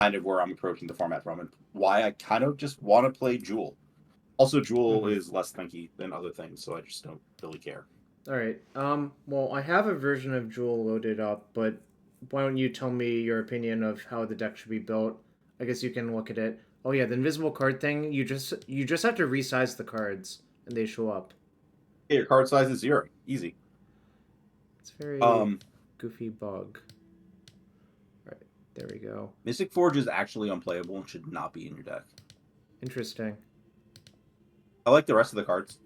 kind of where I'm approaching the format from, and why I kind of just want to play Jewel. Also, Jewel is less thinky than other things, so I just don't really care. All right. Well, I have a version of Jewel loaded up, but why don't you tell me your opinion of how the deck should be built? I guess you can look at it. Oh yeah, the invisible card thing. You just have to resize the cards, and they show up. Yeah, your card size is 0. Easy. It's a very goofy bug. All right, there we go. Mystic Forge is actually unplayable and should not be in your deck. Interesting. I like the rest of the cards.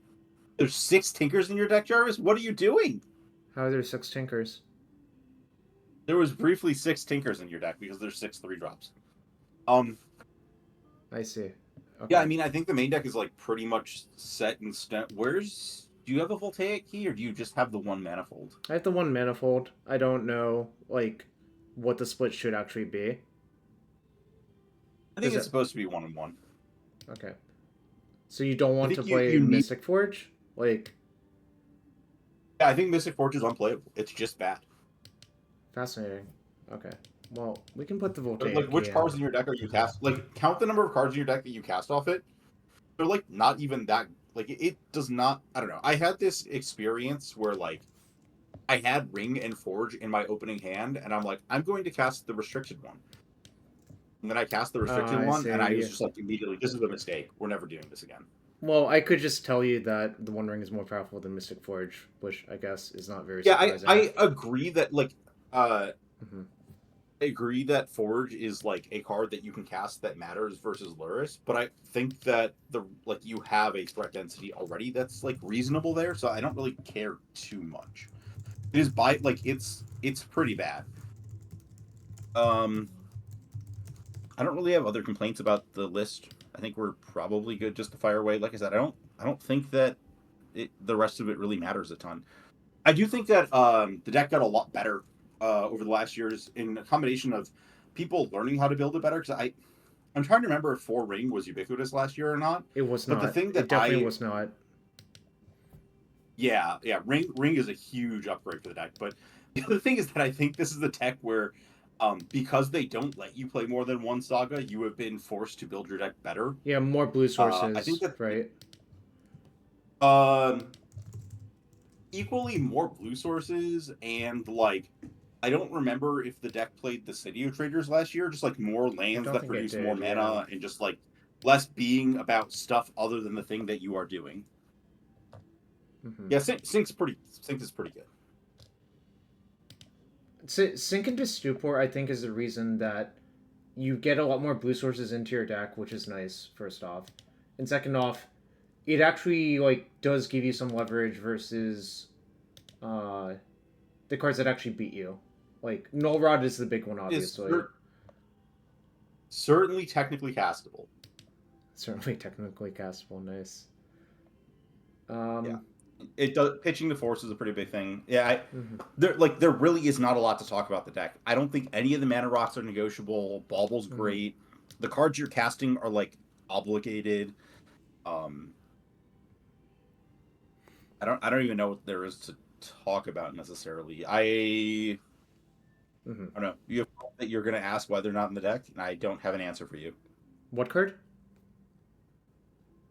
There's 6 Tinkers in your deck, Jarvis? What are you doing? How are there 6 Tinkers? There was briefly 6 Tinkers in your deck because there's 6 3-drops. I see. Okay. Yeah, I mean, I think the main deck is like pretty much set in stone. Do you have a Voltaic key, or do you just have the one manifold? I have the one manifold. I don't know like what the split should actually be. I think it's supposed to be 1 and 1. Okay. So you don't want to play Mystic Forge? Like... Yeah, I think Mystic Forge is unplayable. It's just bad. Fascinating. Okay. Well, we can put the Voltaic. Like, which cards in your deck are you cast? Like, count the number of cards in your deck that you cast off it. They're, like, not even that... Like, it does not... I don't know. I had this experience where, like, I had Ring and Forge in my opening hand, and I'm like, I'm going to cast the restricted one. And then I cast the restricted one, and I was just like, immediately, this is a mistake. We're never doing this again. Well, I could just tell you that the One Ring is more powerful than Mystic Forge, which I guess is not very surprising. Yeah, I agree that, like, I agree that Forge is, like, a card that you can cast that matters versus Lurrus, but I think that, you have a threat density already that's, like, reasonable there, so I don't really care too much. It is it's pretty bad. I don't really have other complaints about the list. I think we're probably good just to fire away. Like I said, I don't think that the rest of it really matters a ton. I do think that the deck got a lot better over the last years in a combination of people learning how to build it better. Because I'm trying to remember if 4 Ring was ubiquitous last year or not. It was not. But the thing that it definitely was not. Yeah, Ring is a huge upgrade for the deck. But the other thing is that I think this is the deck where, because they don't let you play more than one saga, you have been forced to build your deck better. Yeah, more blue sources. I think that right. Equally more blue sources, and like I don't remember if the deck played the City of Traders last year, just like more lands that produce more mana and just like less being about stuff other than the thing that you are doing. Yeah, Sync is pretty good. Sync into Stupor, I think, is the reason that you get a lot more blue sources into your deck, which is nice, first off. And second off, it actually like does give you some leverage versus the cards that actually beat you. Like, Null Rod is the big one, obviously. Certainly technically castable. Certainly technically castable, nice. Yeah. It does. Pitching the Force is a pretty big thing. Yeah, there really is not a lot to talk about the deck. I don't think any of the mana rocks are negotiable. Bauble's great. The cards you're casting are like obligated. I don't even know what there is to talk about necessarily. I don't know. You have that you're going to ask why they're not in the deck, and I don't have an answer for you. What card?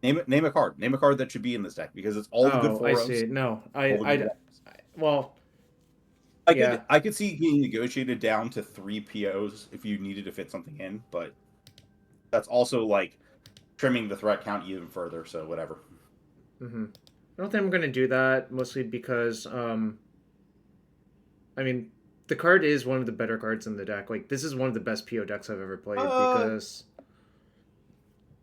Name a card. Name a card that should be in this deck because it's all the good 4-0s. I see. No, I could see being negotiated down to 3 POs if you needed to fit something in, but that's also like trimming the threat count even further. So whatever. I don't think I'm going to do that, mostly because I mean, the card is one of the better cards in the deck. Like, this is one of the best PO decks I've ever played because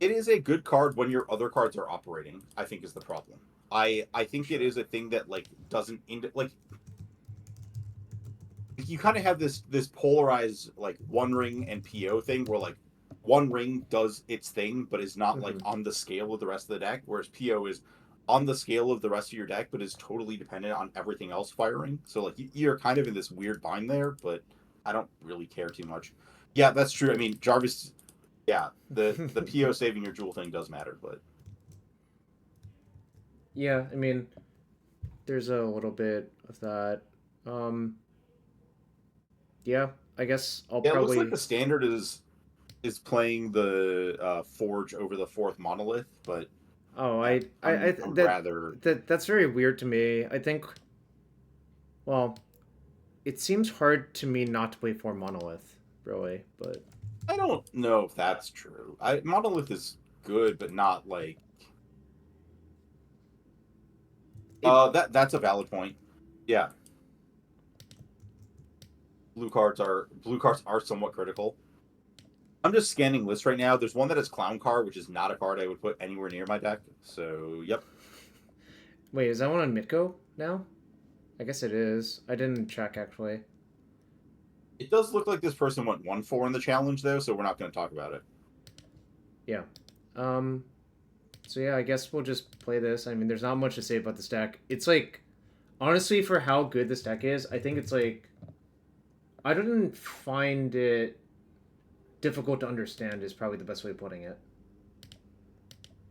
it is a good card when your other cards are operating, I think is the problem. I think it is a thing that like doesn't like you kind of have this polarized like One Ring and PO thing where like One Ring does its thing but is not like on the scale of the rest of the deck, whereas PO is on the scale of the rest of your deck but is totally dependent on everything else firing. So like you're kind of in this weird bind there, but I don't really care too much. Yeah, that's true. I mean, Jarvis. Yeah, the PO saving your Jewel thing does matter, but yeah, I mean, there's a little bit of that. Yeah, I guess I'll probably. It looks like the standard is is playing the Forge over the fourth monolith, but Oh, yeah, I'm that rather. that's very weird to me. I think, well, it seems hard to me not to play for Monolith, really, but I don't know if that's true. Monolith is good, but not like. it. That's a valid point. Yeah, blue cards are somewhat critical. I'm just scanning lists right now. There's one that has Clown Card, which is not a card I would put anywhere near my deck. So, yep. Wait, is that one on Mitgo now? I guess it is. I didn't check actually. It does look like this person went 1-4 in the challenge, though, so we're not going to talk about it. Yeah. Um. So yeah, I guess we'll just play this. I mean, there's not much to say about this deck. It's like, honestly, for how good this deck is, I think it's like, I didn't find it difficult to understand. Is probably the best way of putting it.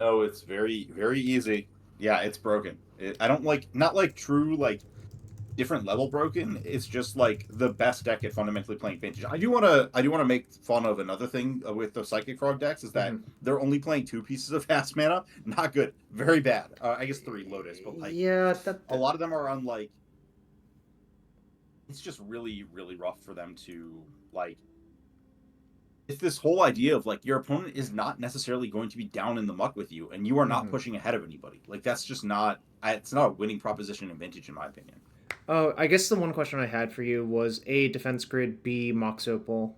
Oh, it's very, very easy. Yeah, it's broken. I don't like, not like true, like, different level broken. It's just like the best deck at fundamentally playing Vintage. I do want to make fun of another thing with the Psychic Frog decks is that they're only playing 2 pieces of fast mana. Not good. Very bad. I guess 3 Lotus, but like Yeah, a lot of them are on like. It's just really, really rough for them to like. It's this whole idea of like your opponent is not necessarily going to be down in the muck with you, and you are not pushing ahead of anybody. Like that's just not. It's not a winning proposition in Vintage, in my opinion. Oh, I guess the one question I had for you was A, defense grid, B, Mox Opal.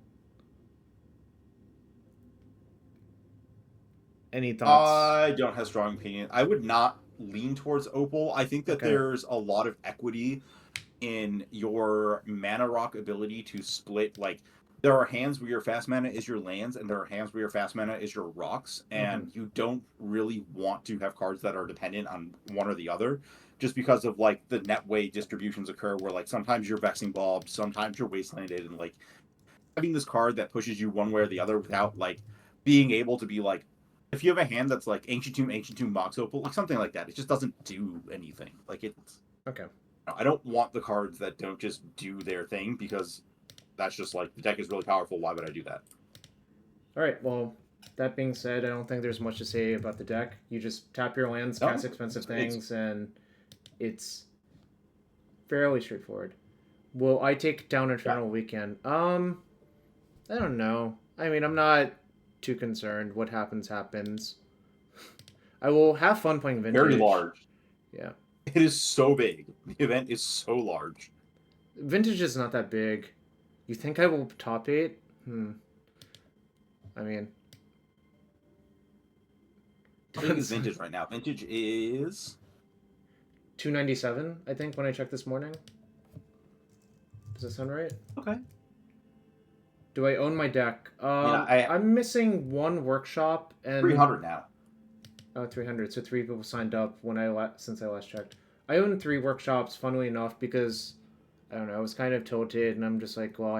Any thoughts? I don't have strong opinion. I would not lean towards Opal. I think that there's a lot of equity in your mana rock ability to split. Like there are hands where your fast mana is your lands, and there are hands where your fast mana is your rocks, and you don't really want to have cards that are dependent on one or the other. Just because of like the net way distributions occur, where like sometimes you're vexing Bob, sometimes you're wastelanded, and like having this card that pushes you one way or the other without like being able to be like, if you have a hand that's like Ancient Tomb, Mox Opal, like something like that, it just doesn't do anything. Like it's Okay. I don't want the cards that don't just do their thing because that's just like the deck is really powerful. Why would I do that? All right. Well, that being said, I don't think there's much to say about the deck. You just tap your lands, cast expensive things, and it's fairly straightforward. Will I take down Eternal Weekend? I don't know. I mean, I'm not too concerned. What happens, happens. I will have fun playing Vintage. Very large. Yeah. It is so big. The event is so large. Vintage is not that big. You think I will top 8? I mean... What is Vintage right now? Vintage is... 297, I think, when I checked this morning. Does that sound right? Okay. Do I own my deck? I'm missing 1 workshop and 300 now. Oh, 300. So 3 people signed up since I last checked. I own 3 workshops, funnily enough, because I don't know. I was kind of tilted, and I'm just like, well,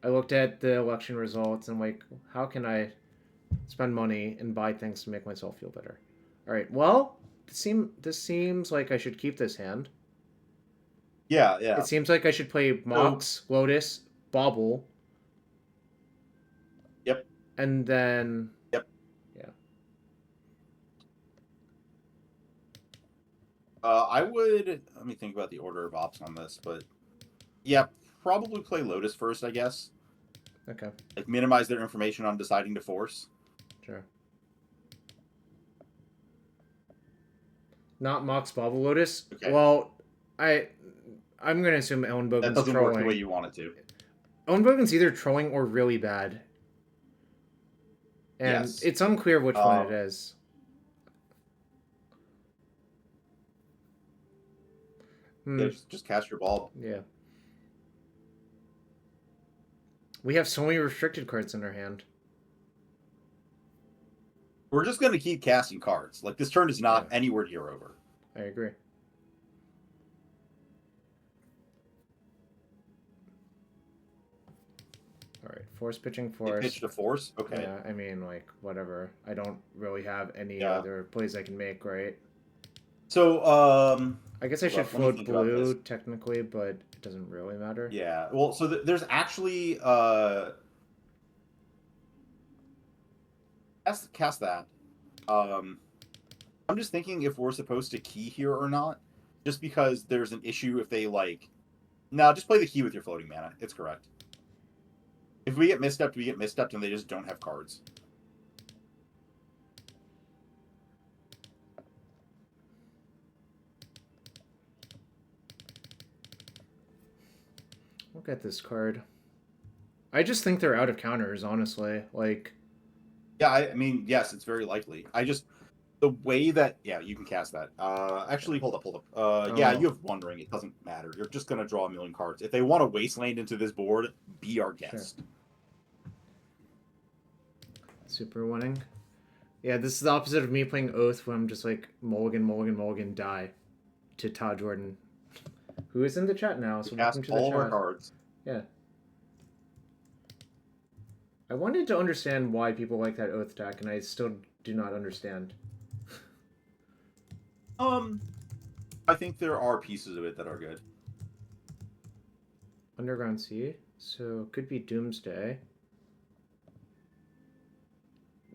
I looked at the election results, and I'm like, how can I spend money and buy things to make myself feel better? All right. Well, this seems like I should keep this hand. Yeah. It seems like I should play Mox, Lotus, Bobble. Yep. And then... Yep. Yeah. I would... Let me think about the order of ops on this, but... Yeah, probably play Lotus first, I guess. Okay. Like, minimize their information on deciding to force. Sure. Not Mox Bobble Lotus? Okay. Well, I'm going to assume Ellen Bogan's trolling. That doesn't work the way you want it to. Ellen Bogan's either trolling or really bad. And it's unclear which one it is. Yeah, just cast your ball. Yeah. We have so many restricted cards in our hand. We're just going to keep casting cards. Like, this turn is not anywhere near over. I agree. Alright, force pitching force. Pitch to force? Okay. Yeah, I mean, like, whatever. I don't really have any other plays I can make, right? So, I guess I should float blue, technically, but it doesn't really matter. Yeah, well, so there's actually, cast that. I'm just thinking if we're supposed to key here or not, just because there's an issue if they like. No, just play the key with your floating mana. It's correct. If we get misstepped, we get misstepped, and they just don't have cards. Look at this card. I just think they're out of counters, honestly. Like, yeah, I mean, yes, it's very likely. I just the way that you can cast that. Actually, hold up. Yeah, you have one ring. It doesn't matter. You're just gonna draw a million cards. If they want to wasteland into this board, be our guest. Sure. Super winning. Yeah, this is the opposite of me playing Oath, when I'm just like mulligan, die to Todd Jordan, who is in the chat now. So welcome to the chat. All our cards. Yeah. I wanted to understand why people like that Oath deck, and I still do not understand. I think there are pieces of it that are good. Underground Sea, so could be Doomsday.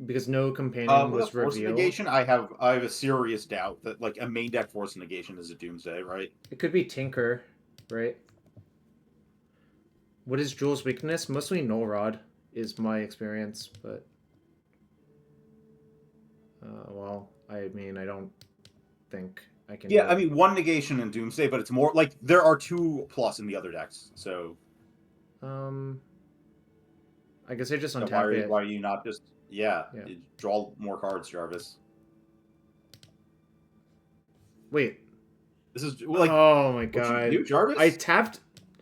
Because no companion was Force revealed. Negation, I have a serious doubt that like a main deck Force Negation is a Doomsday, right? It could be Tinker, right? What is Jules' weakness? Mostly Null Rod is my experience, but well, I mean, I don't think I can. Yeah, I mean, one negation in Doomsday, but it's more like there are 2+ in the other decks, so. I guess I just untap it. Why are you not just draw more cards, Jarvis? Wait. This is like. Oh my god, you do, Jarvis? I tapped.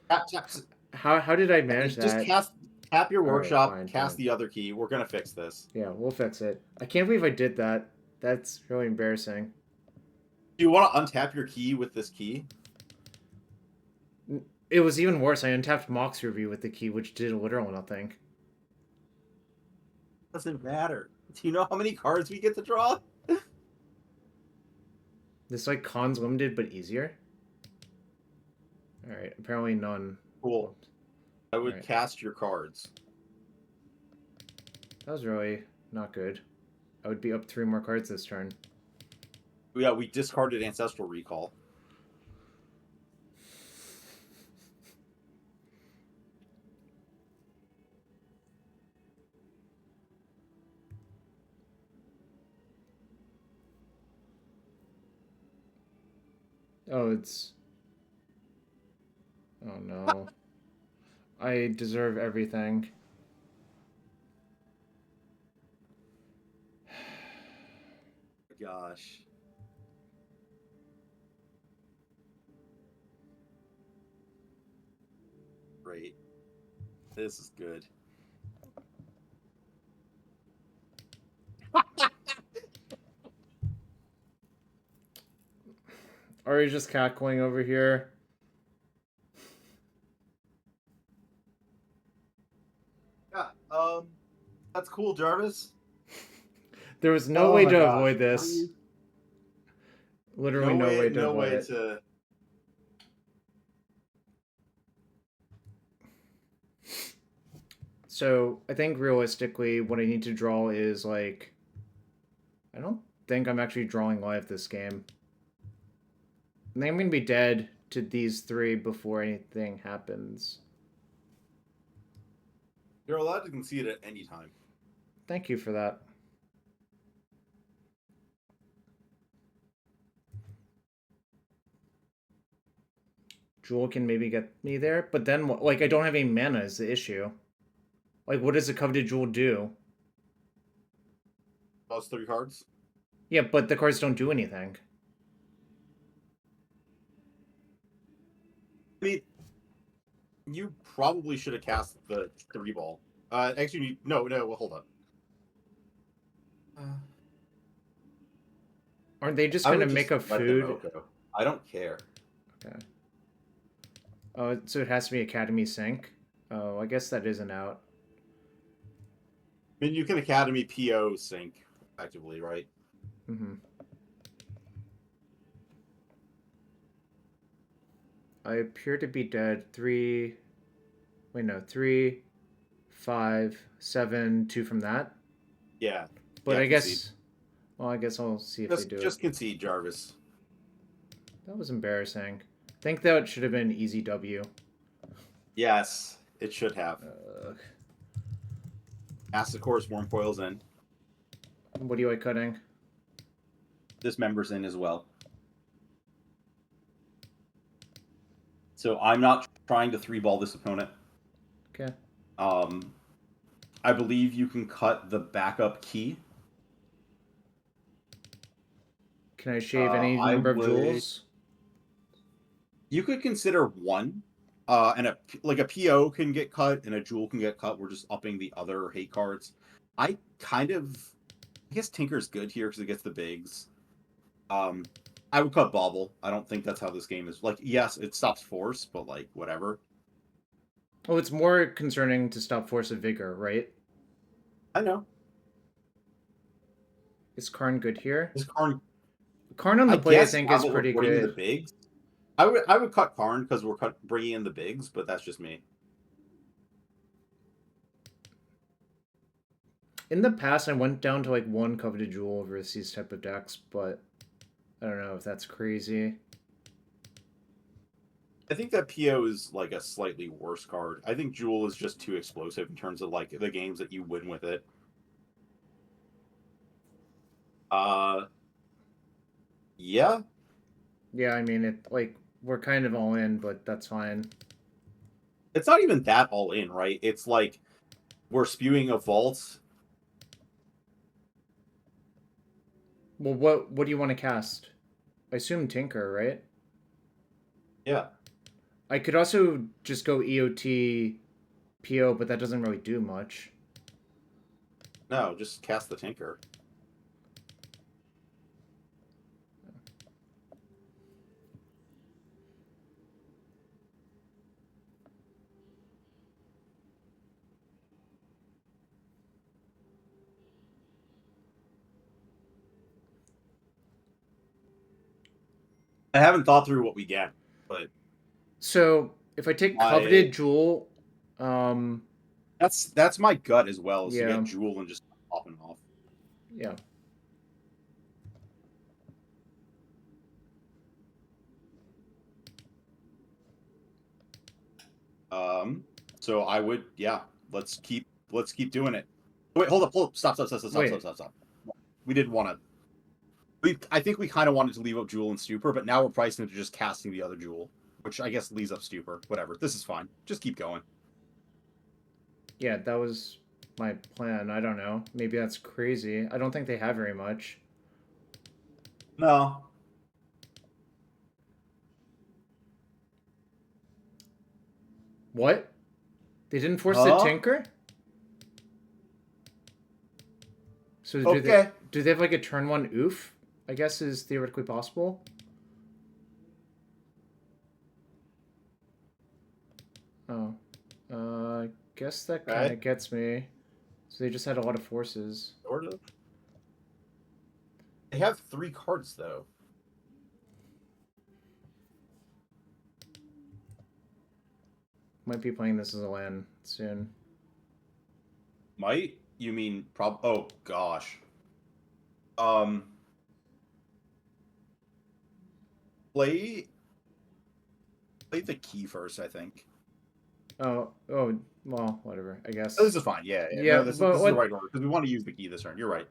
Tap. How did I manage that? Just tap your workshop, fine, cast the other key. We're gonna fix this. Yeah, we'll fix it. I can't believe I did that. That's really embarrassing. Do you want to untap your key with this key? It was even worse. I untapped Mox Review with the key, which did literal nothing. Doesn't matter. Do you know how many cards we get to draw? This like Cons limited, but easier. All right. Apparently none. Cool. I would cast your cards. That was really not good. I would be up 3 more cards this turn. Yeah, we discarded Ancestral Recall. Oh, it's... Oh no. I deserve everything. Gosh. Great. This is good. Ari's just cackling over here. Yeah, that's cool, Jarvis. There was no way to avoid this. Literally no way to avoid it. So, I think realistically, what I need to draw is, like... I don't think I'm actually drawing live this game. I think I'm going to be dead to these 3 before anything happens. You're allowed to concede at any time. Thank you for that. Jewel can maybe get me there, but then, like, I don't have any mana is the issue. Like, what does a Coveted Jewel do? Plus 3 cards? Yeah, but the cards don't do anything. I mean, you probably should have cast the 3-ball. Actually, no, hold up. Aren't they just going to make a food? I don't care. Okay. Oh, so it has to be Academy Sync? Oh, I guess that isn't out. I mean, you can Academy PO sync, effectively, right? Mm-hmm. I appear to be dead. 3, 5, 7, 2 from that? Yeah. But Yeah, I concede. guess... Well, I guess I'll see if they do Just it. concede, Jarvis. That was embarrassing. I think that should have been easy W. Yes, it should have. Uh, Acid Core Swarm Coils in. what do I cutting? This member's in as well. So I'm not trying to 3-ball this opponent. Okay. I believe you can cut the backup key. Can I shave any number of jewels? You could consider one. And a PO can get cut and a jewel can get cut. We're just upping the other hate cards. I guess Tinker's good here because it gets the bigs. I would cut Bauble. I don't think that's how this game is. Like, yes, it stops force, but like whatever. Oh, it's more concerning to stop force of vigor, right? I know. Is Karn good here? Is Karn on the play, I think, is pretty good. The bigs. I would cut Karn because we're bringing in the bigs, but that's just me. In the past, I went down to like one coveted jewel versus these type of decks, but I don't know if that's crazy. I think that PO is like a slightly worse card. I think Jewel is just too explosive in terms of like the games that you win with it. Yeah. Yeah, I mean it. Like we're kind of all in, but that's fine. It's not even that all in, right? It's like we're spewing a vault. Well, what do you want to cast? I assume Tinker, right? Yeah. I could also just go EOT PO, but that doesn't really do much. No, just cast the Tinker. I haven't thought through what we get, but so if I take coveted jewel, that's my gut as well. Is yeah. to get jewel and just popping off. Yeah. So I would, yeah. Let's keep doing it. Wait, hold up, stop. We didn't want to. I think we kind of wanted to leave up Jewel and Stupor, but now we're pricing into just casting the other Jewel, which I guess leaves up Stupor. Whatever. This is fine. Just keep going. Yeah, that was my plan. I don't know. Maybe that's crazy. I don't think they have very much. No. What? They didn't force the Tinker? So do they have like a turn 1 oof? I guess is theoretically possible. Oh. I guess that kind of gets me. So they just had a lot of forces. Sort of. They have 3 cards, though. Might be playing this as a land soon. Might? You mean oh, gosh. Play the key first, I think. Oh, well, whatever, I guess. Oh, this is fine, yeah. No, this is the right order, because we want to use the key this turn. You're right.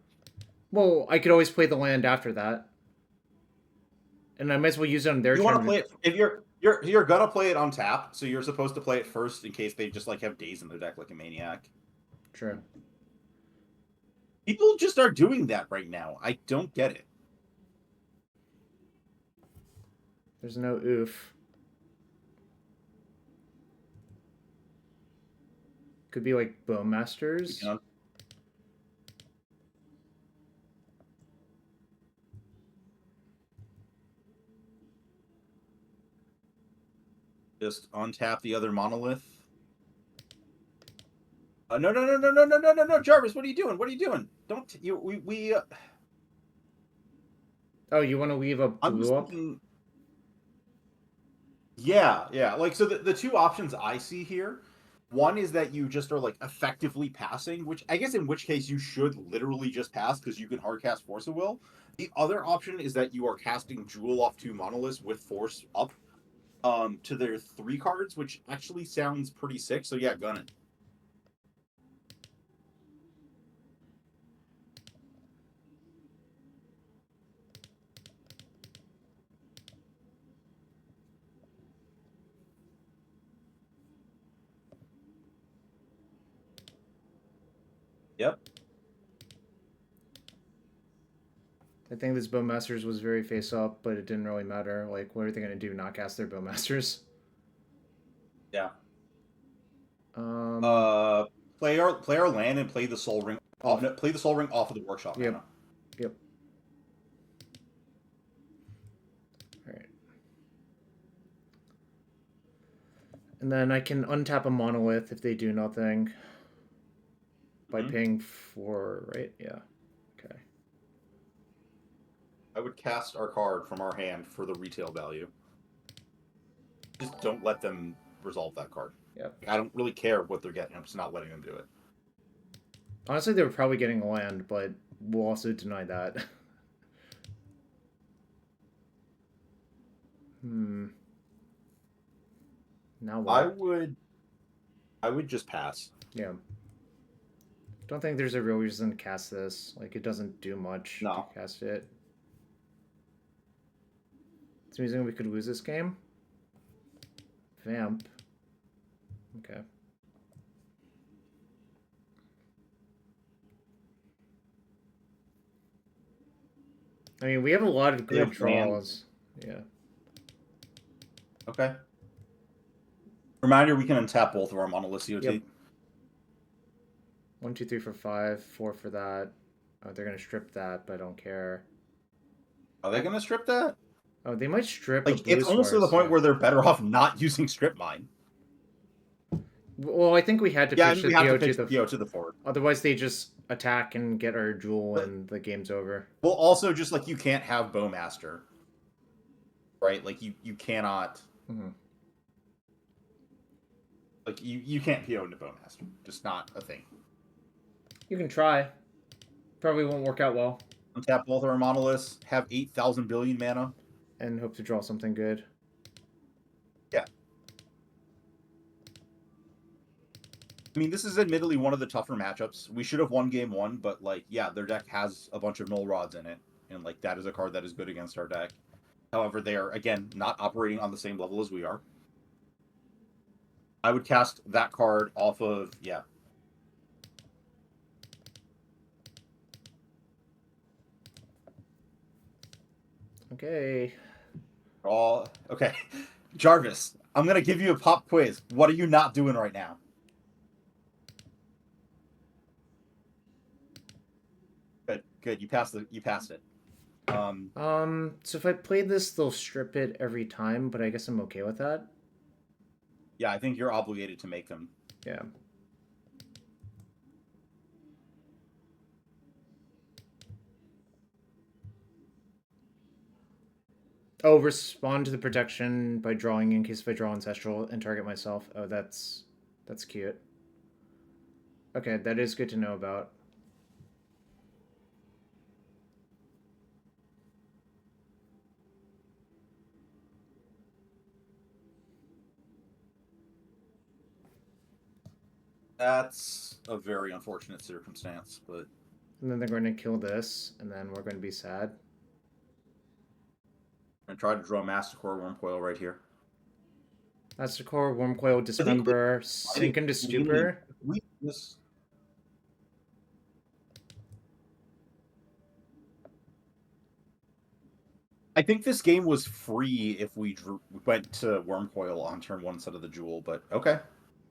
Well, I could always play the land after that. And I might as well use it on their turn. You want to play it, if you're gonna play it on tap, so you're supposed to play it first in case they just like have days in their deck like a maniac. True. People just are doing that right now. I don't get it. There's no oof. Could be like Bowmasters. Yeah. Just untap the other monolith. No, Jarvis, what are you doing? What are you doing? Don't you? We. Oh, you want to leave a blue up? Yeah. Like, so the 2 options I see here, One is that you just are like effectively passing, which I guess in which case you should literally just pass because you can hardcast Force of Will. The other option is that you are casting Jewel off 2 Monoliths with Force up to their 3 cards, which actually sounds pretty sick. So yeah, gun it. Yep. I think this Bowmasters was very face up, but it didn't really matter. Like, what are they going to do? Not cast their Bowmasters? Yeah. Um, Play our land and play the Soul Ring. Play the Soul Ring off of the Workshop. Yep. Mana. Yep. Alright. And then I can untap a Monolith if they do nothing. By paying 4, right? Yeah. Okay. I would cast our card from our hand for the retail value. Just don't let them resolve that card. Yep. I don't really care what they're getting. I'm just not letting them do it. Honestly, they were probably getting a land, but we'll also deny that. Now what? I would just pass. Yeah. Don't think there's a real reason to cast this. Like, it doesn't do much to cast it. It's amusing we could lose this game. Vamp. Okay. I mean, we have a lot of good draws. Yeah. Okay. Reminder, we can untap both of our Monolith COT. Yep. 1, 2, 3 for 5, 4 for that. Oh, they're gonna strip that, but I don't care. Are they gonna strip that? Oh, they might strip. Like, it's almost to the point where they're better off not using Strip Mine. Well, I think we had to pitch the PO to the forward. Otherwise, they just attack and get our Jewel, and the game's over. Well, also, just like you can't have Bowmaster, right? Like you cannot. Mm-hmm. Like you can't PO into Bowmaster. Just not a thing. You can try. Probably won't work out well. Untap both of our Monoliths. Have 8,000 billion mana. And hope to draw something good. Yeah. I mean, this is admittedly one of the tougher matchups. We should have won game 1, but, like, yeah, their deck has a bunch of Null Rods in it. And, like, that is a card that is good against our deck. However, they are, again, not operating on the same level as we are. I would cast that card off of, yeah. Okay. Okay. Jarvis, I'm going to give you a pop quiz. What are you not doing right now? Good. You passed it. So if I play this, they'll strip it every time, but I guess I'm okay with that. Yeah, I think you're obligated to make them. Yeah. Oh, respond to the protection by drawing in case if I draw Ancestral and target myself. Oh, that's cute. Okay, that is good to know about. That's a very unfortunate circumstance, but... And then they're going to kill this, and then we're going to be sad. I'm going to try to draw Mastercore Wormcoil right here. Mastercore, Wormcoil, Dismember, sink into Stupor. I think this game was free if we went to Wormcoil on turn 1 instead of the Jewel, but okay.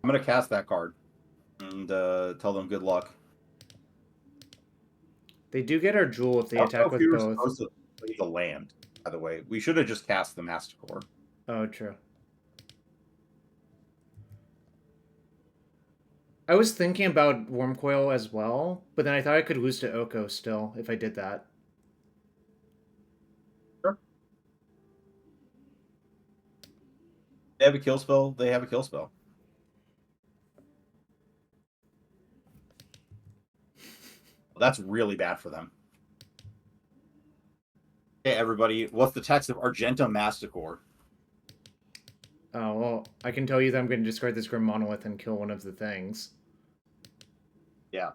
I'm going to cast that card and tell them good luck. They do get our Jewel if they attack with both. Supposed to play the land, by the way. We should have just cast the Mastercore. Oh, true. I was thinking about Wormcoil as well, but then I thought I could lose to Oko still if I did that. Sure. They have a kill spell. That's really bad for them. Okay, everybody, what's the text of Argenta Masticore? Oh, well, I can tell you that I'm going to discard this Grim Monolith and kill one of the things. Yeah.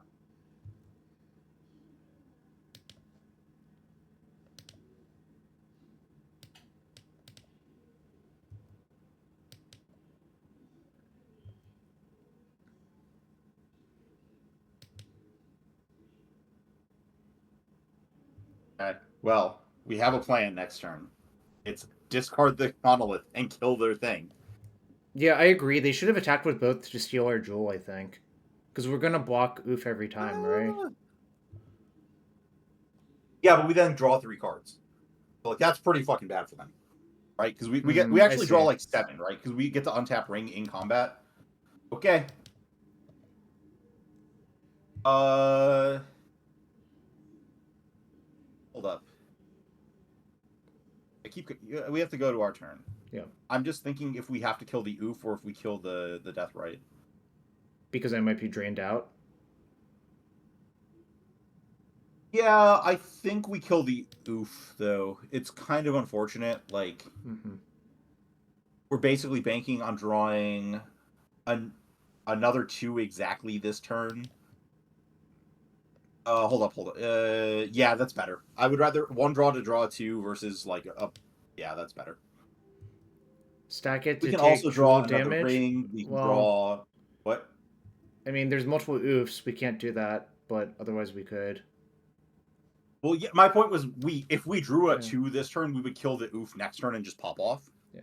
Okay. Well, we have a plan next turn. It's discard the monolith and kill their thing. Yeah, I agree. They should have attacked with both to steal our jewel, I think. Because we're going to block Oof every time, right? Yeah, but we then draw 3 cards. So, like, that's pretty fucking bad for them. Right? Because we actually draw like 7, right? Because we get to untap ring in combat. Okay. Hold up. We have to go to our turn. Yeah. I'm just thinking if we have to kill the Oof or if we kill the Death Right. Because I might be drained out. Yeah, I think we kill the Oof, though. It's kind of unfortunate. Like, we're basically banking on drawing another 2 exactly this turn. Hold up. Yeah, that's better. I would rather 1 draw to draw 2 versus, like, a... Yeah, that's better. Stack it to We can take also draw another damage. ring. We can draw... What? I mean, there's multiple oofs. We can't do that, but otherwise we could. Well, yeah, my point was if we drew a 2 this turn, we would kill the oof next turn and just pop off. Yeah.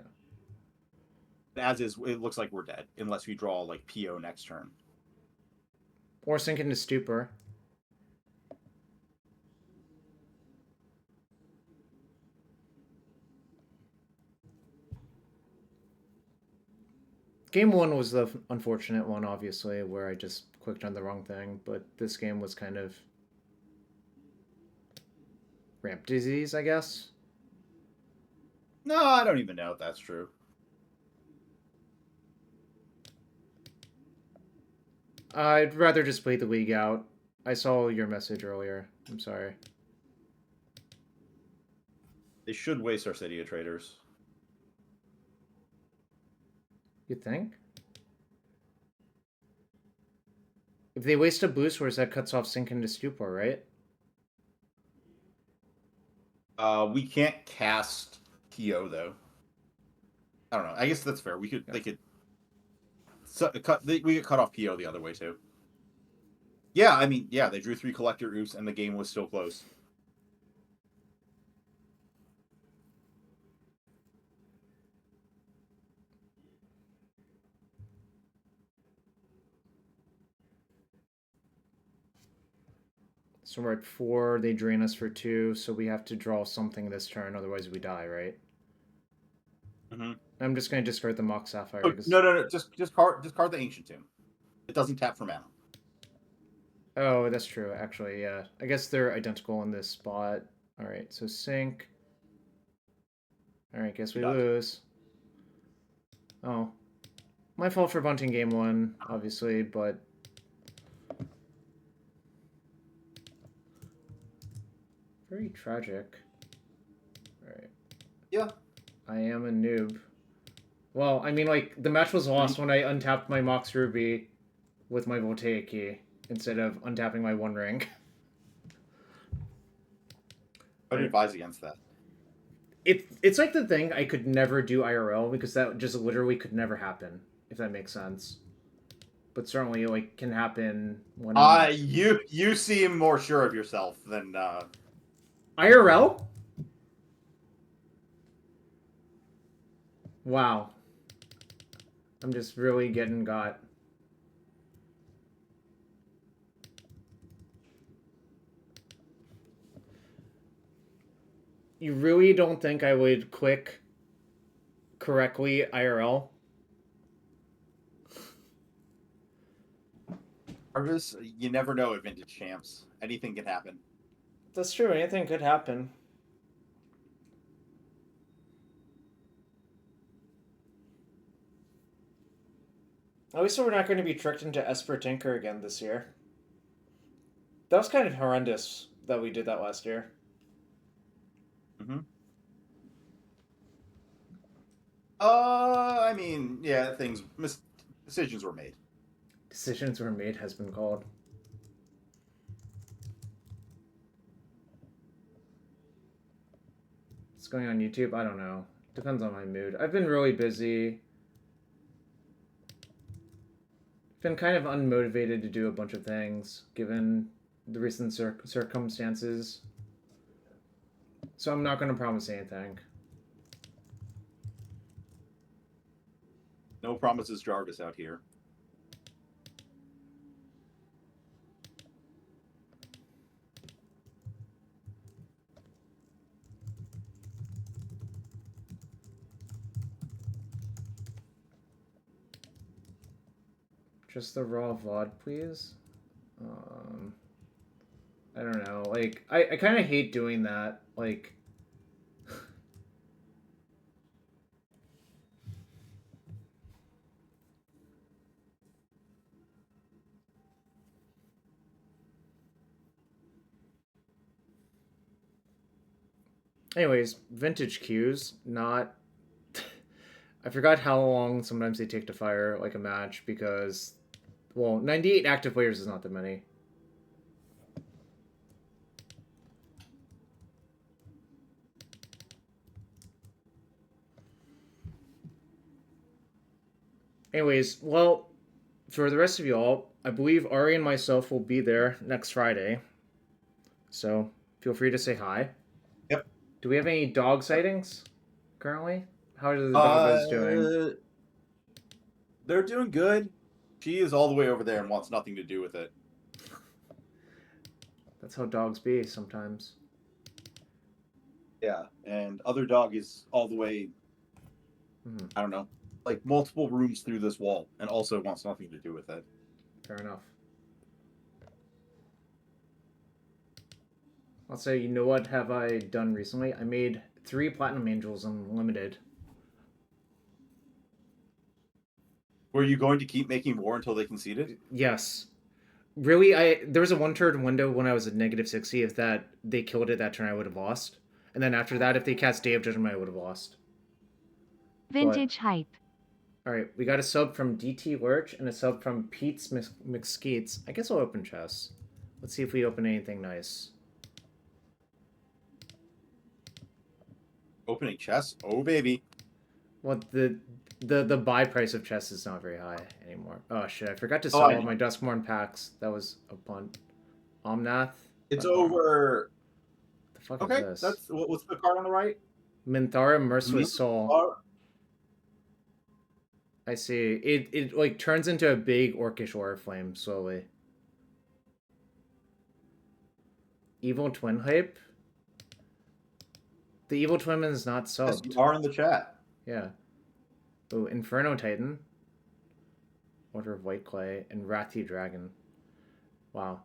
As is, it looks like we're dead unless we draw like PO next turn. Or sink into Stupor. Game 1 was the unfortunate one, obviously, where I just clicked on the wrong thing, but this game was kind of ramp disease, I guess. No, I don't even know if that's true. I'd rather just play the league out. I saw your message earlier. I'm sorry. They should waste our City of Traders. You think? If they waste a blue source, that cuts off Sink into Stupor, right? We can't cast PO though. I don't know. I guess that's fair. We could. Yeah. They could. We could cut off PO the other way too. Yeah, I mean, yeah, they drew 3 collector oofs and the game was still close. So we're at 4, they drain us for 2, so we have to draw something this turn, otherwise we die, right? Mm-hmm. I'm just going to discard the Mock Sapphire. Oh, no. Just card the Ancient Tomb. It doesn't tap for mana. Oh, that's true, actually, yeah. I guess they're identical in this spot. Alright, so sink. Alright, guess we lose. Oh. My fault for bunting game 1, obviously, but... Very tragic. Alright. Yeah. I am a noob. Well, I mean, like, the match was lost when I untapped my Mox Ruby with my Voltaic Key instead of untapping my One Ring. I would advise against that. It's like the thing I could never do IRL because that just literally could never happen, if that makes sense. But certainly, like, can happen when... You seem more sure of yourself than... IRL? Wow. I'm just really getting got. You really don't think I would click correctly IRL? Jarvis, you never know at Vintage Champs. Anything can happen. That's true. Anything could happen. At least we're not going to be tricked into Esper Tinker again this year. That was kind of horrendous that we did that last year. Mm-hmm. I mean, yeah, decisions were made. Decisions were made has been called. What's going on YouTube? I don't know. Depends on my mood. I've been really busy. Been kind of unmotivated to do a bunch of things given the recent circumstances. So I'm not going to promise anything. No promises, Jarvis out here. Just the raw VOD, please. I don't know. Like, I kind of hate doing that. Like, anyways, vintage queues, not. I forgot how long sometimes they take to fire like a match because, well, 98 active players is not that many. Anyways, well, for the rest of y'all, I believe Ari and myself will be there next Friday. So feel free to say hi. Yep. Do we have any dog sightings currently? How are the doggos doing? They're doing good. She is all the way over there and wants nothing to do with it. That's how dogs be sometimes. Yeah, and other dog is all the way, I don't know, like multiple rooms through this wall and also wants nothing to do with it. Fair enough. I'll say, you know what have I done recently? I made 3 Platinum Angels Unlimited. Were you going to keep making more until they conceded? Yes. Really, there was a 1-turn window when I was at -60. If that they killed it that turn, I would have lost. And then after that, if they cast Day of Judgment, I would have lost. Vintage hype. Alright, we got a sub from DT Lurch and a sub from Pete's McSkeets. I guess I'll open chests. Let's see if we open anything nice. Opening chests? Oh, baby. Well, the buy price of chests is not very high anymore. Oh, shit, I forgot to sell all my Duskmourn packs. That was a punt. Omnath? It's over... The fuck is this? That's... What's the card on the right? Minthara Merciless Soul. I see. It like turns into a big orcish aura flame slowly. Evil Twin hype? The Evil Twin is not subbed. Yes, you are in the chat. Yeah. Oh, Inferno Titan. Order of White Clay. And Wrathy Dragon. Wow.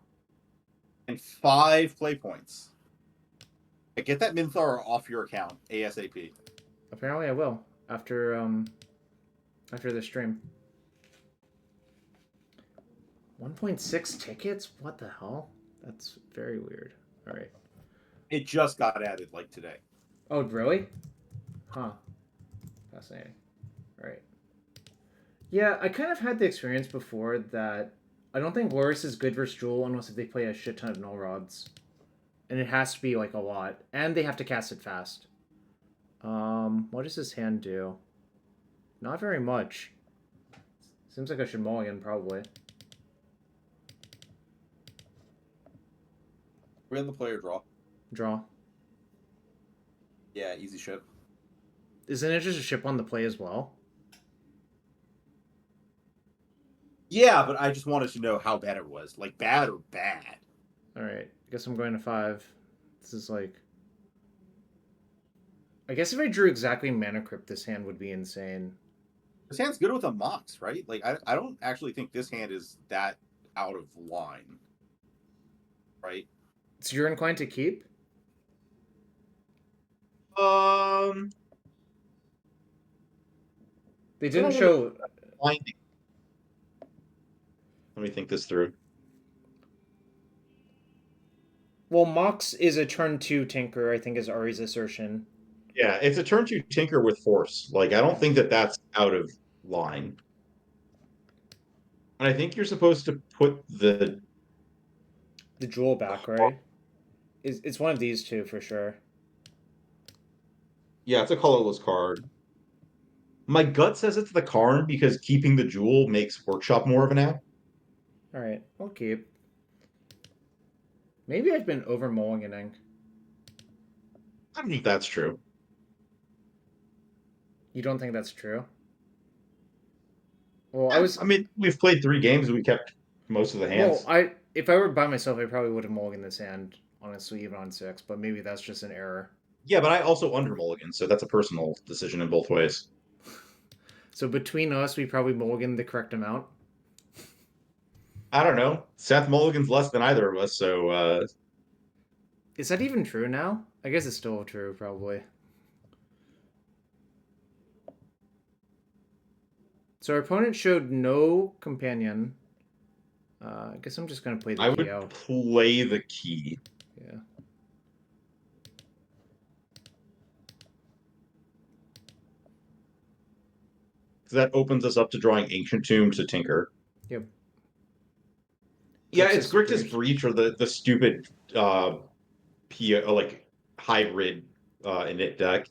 And 5 play points. Get that Minthara off your account ASAP. Apparently I will. After the stream. 1.6 tickets? What the hell? That's very weird. Alright. It just got added, like, today. Oh, really? Huh. Fascinating. Alright. Yeah, I kind of had the experience before that I don't think Lurrus is good versus Jewel unless if they play a shit ton of null rods. And it has to be, like, a lot. And they have to cast it fast. What does this hand do? Not very much. Seems like I should mulligan, probably. We're in the player draw. Draw. Yeah, easy ship. Isn't it just a ship on the play as well? Yeah, but I just wanted to know how bad it was. Like, bad or bad? Alright, I guess I'm going to 5. This is like... I guess if I drew exactly Mana Crypt, this hand would be insane. This hand's good with a Mox, right? Like, I don't actually think this hand is that out of line. Right? So you're inclined to keep? They didn't show... Let me think this through. Well, Mox is a turn 2 Tinker, I think is Ari's assertion. Yeah, it's a turn 2 Tinker with Force. Like, I don't think that that's out of line. And I think you're supposed to put the... The Jewel back, right? It's one of these two for sure. Yeah, it's a colorless card. My gut says it's the Karn because keeping the Jewel makes Workshop more of an app. Alright, I'll keep. Maybe I've been over mulliganing. I don't think that's true. You don't think that's true? Well, I mean, we've played 3 games and we kept most of the hands. Well, if I were by myself, I probably would have mulliganed this hand, honestly, even on 6, but maybe that's just an error. Yeah, but I also under mulligan, so that's a personal decision in both ways. So between us, we probably mulliganed the correct amount. I don't know. Seth Mulligan's less than either of us, so Is that even true now? I guess it's still true, probably. So our opponent showed no companion. I guess I'm just going to play the I key would out. play the key. Yeah. That opens us up to drawing Ancient Tomb to Tinker. Yep. Yeah, it's Grixis Grixis Breach or the stupid like hybrid init deck.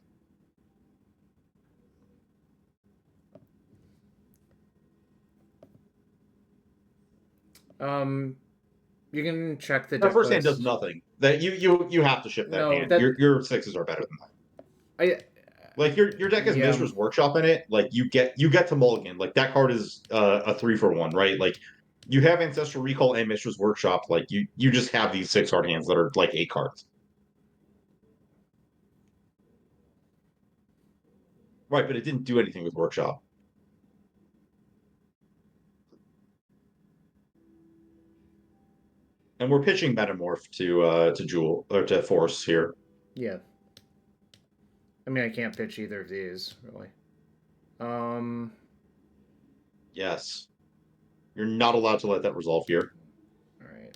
You can check the That first hand Decklist. does nothing. That you have to ship that No, hand. that Your 6s are better than that. Like your deck has Yeah. Mishra's Workshop in it. Like you get to mulligan. Like that card is a 3-for-1, right? Like you have Ancestral Recall and Mishra's Workshop. Like you just have these 6 hard hands that are like 8 cards. Right, but it didn't do anything with Workshop. And we're pitching Metamorph to Jewel or to Force here. Yeah. I mean, I can't pitch either of these, really. Yes. You're not allowed to let that resolve here. All right.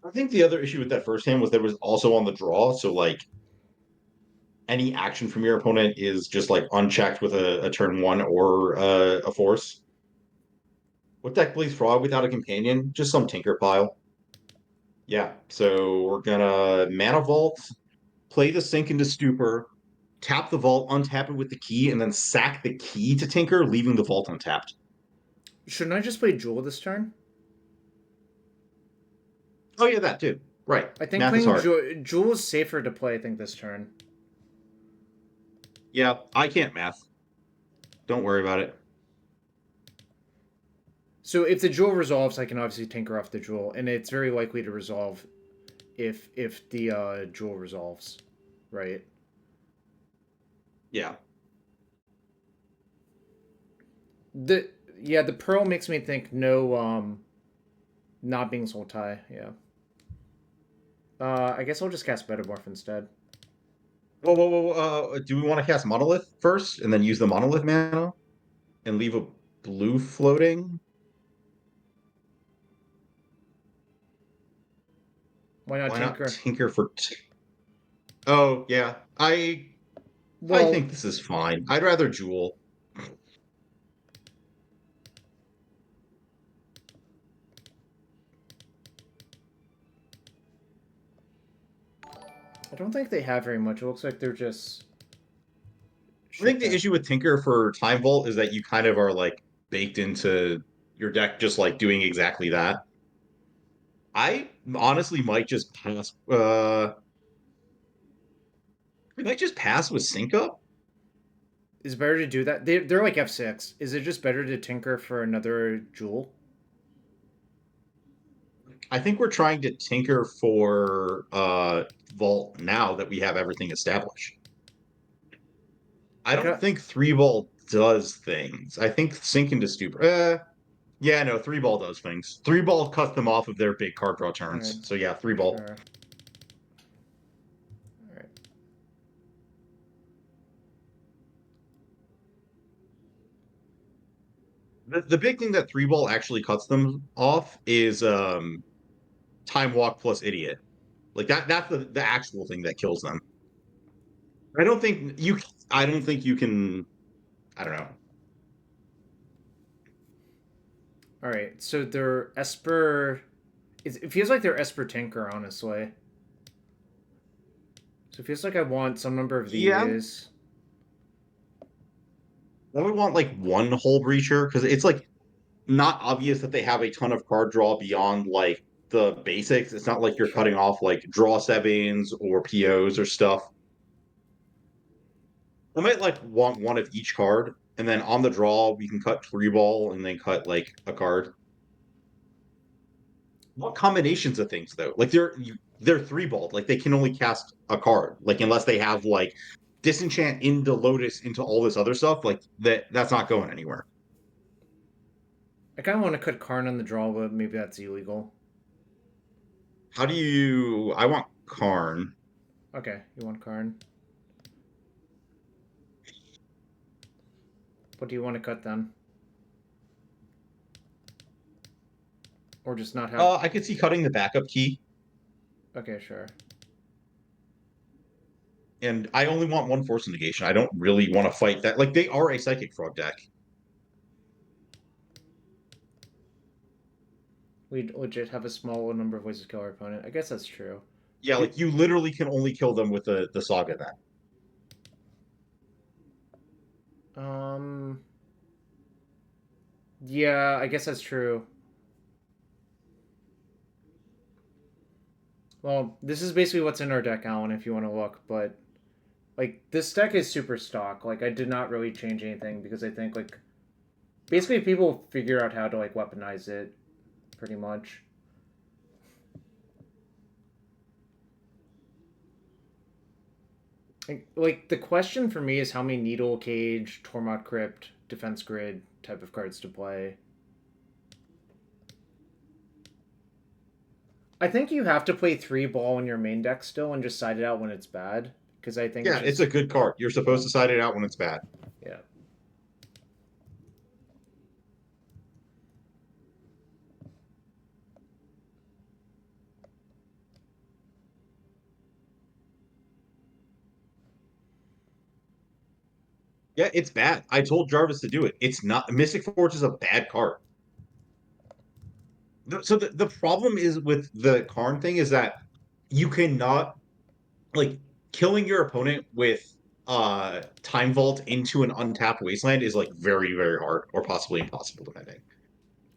I think the other issue with that first hand was that it was also on the draw, so like any action from your opponent is just like unchecked with a turn 1 or a Force. What deck plays Frog without a companion? Just some Tinker pile. Yeah, so we're gonna Mana Vault, play the Sink into Stupor, tap the Vault, untap it with the key, and then sack the key to Tinker, leaving the Vault untapped. Shouldn't I just play Jewel this turn? Oh yeah, that too. Right. I think Math is playing hard. Jewel is safer to play, I think, this turn. Yeah, I can't math. Don't worry about it. So if the Jewel resolves, I can obviously tinker off the Jewel, and it's very likely to resolve if the Jewel resolves, right? Yeah. The Pearl makes me think no not being Sultai, yeah. I guess I'll just cast Metamorph instead. Whoa. Do we want to cast Monolith first and then use the Monolith mana and leave a blue floating? Why not Why Tinker? not Tinker for... Oh, yeah. I think this is fine. I'd rather Jewel. I don't think they have very much. It looks like they're just... I think the issue with Tinker for Time Vault is that you kind of are like baked into your deck just like doing exactly that. I honestly might just pass I might just pass with Sync Up. Is it better to do that? They're like F6. Is it just better to tinker for another Jewel? I think we're trying to tinker for Vault now that we have everything established. I don't think 3 Vault does things. I think Sink into Stupor. Yeah, no, 3-ball does things. 3-ball cuts them off of their big card draw turns. Alright. So yeah, 3-ball. Sure. Alright. The big thing that 3-ball actually cuts them off is Time Walk plus Idiot. Like that's the actual thing that kills them. I don't think you I don't think you can I don't know. Alright, so their Esper... It feels like they're Esper Tinker, honestly. So it feels like I want some number of Yeah. these. I would want like one Hull Breacher because it's like not obvious that they have a ton of card draw beyond like the basics. It's not like you're Sure. cutting off like draw sevens or POs or stuff. I might like want one of each card, and then on the draw we can cut 3-ball and then cut like a card. What combinations of things though? Like they're 3-balled. Like they can only cast a card. Like unless they have like disenchant into Lotus into all this other stuff. Like that's not going anywhere. I kind of want to cut Karn on the draw, but maybe that's illegal. How do you? I want Karn. Okay, you want Karn. What do you want to cut then? Or just not have... I could see cutting the backup key. Okay, sure. And I only want one Force Negation. I don't really want to fight that. Like, they are a Psychic Frog deck. We legit have a small number of ways to kill our opponent. I guess that's true. Yeah, like, you literally can only kill them with the Saga then. Yeah, I guess that's true. Well, this is basically what's in our deck, Alan, if you want to look, but... Like, this deck is super stock. Like, I did not really change anything because I think, like... Basically, people figure out how to, like, weaponize it, pretty much. Like, the question for me is how many Needle Cage, Tormod Crypt, Defense Grid type of cards to play. I think you have to play 3-ball in your main deck still and just side it out when it's bad. Because I think it's a good card. You're supposed to side it out when it's bad. Yeah. Yeah, it's bad. I told Jarvis to do it. It's not. Mystic Forge is a bad card. So the problem is with the Karn thing is that you cannot like killing your opponent with Time Vault into an untapped wasteland is like very, very hard or possibly impossible depending.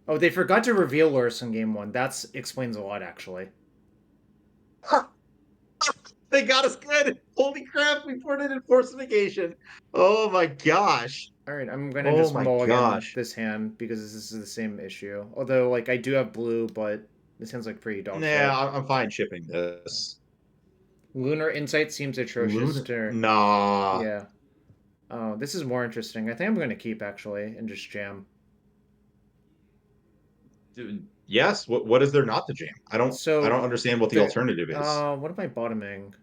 Oh, they forgot to reveal Lurrus in game 1. That explains a lot, actually. They got us good. Holy crap, we put it in Force Negation. Oh my gosh. Alright, I'm gonna just mulligan gosh. this hand because this is the same issue. Although, like, I do have blue, but this hand's like pretty dog shit. Nah, I'm fine shipping this. Lunar Insight seems atrocious. Nah. Yeah. Oh, this is more interesting. I think I'm gonna keep, actually, and just jam. Dude, yes. What is there not to jam? I don't understand what the alternative is. What am I bottoming?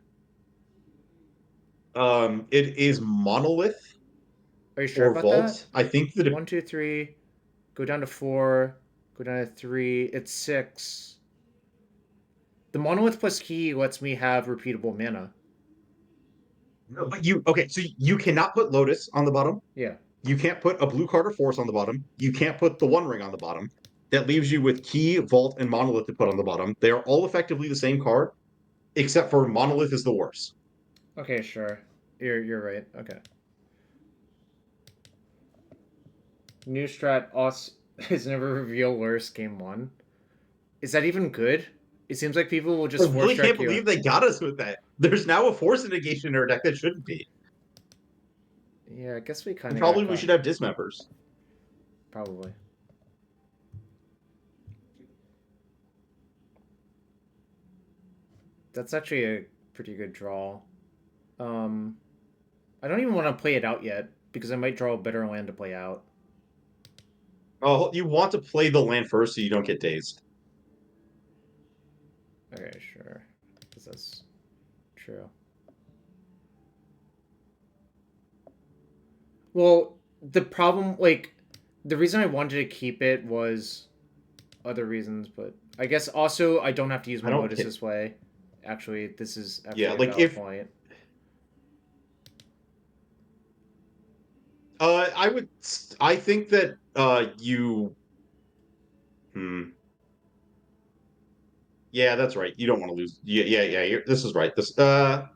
It is Monolith. Are you sure or about Vault. that? I think that 1, 2, 3, go down to 4, go down to 3. It's 6. The Monolith plus Key lets me have repeatable mana. No, but so you cannot put Lotus on the bottom. Yeah. You can't put a blue card or Force on the bottom. You can't put the One Ring on the bottom. That leaves you with Key, Vault, and Monolith to put on the bottom. They are all effectively the same card, except for Monolith is the worst. Okay, sure. You're right. Okay. New strat is never reveal Lurrus game 1. Is that even good? It seems like people will just I really can't believe they got us with that. There's now a Force Negation in our deck that shouldn't be. Yeah, I guess we kind of probably we should have Dismembers. Probably. That's actually a pretty good draw. I don't even want to play it out yet. because I might draw a better land to play out. Oh, you want to play the land first so you don't get dazed. Okay, sure. Because that's true. Well, the problem, like, the reason I wanted to keep it was other reasons, but I guess also I don't have to use my Lotus this way. Actually, this is actually a valid point. I think that you Yeah, that's right. You don't want to lose. Yeah. This is right. This do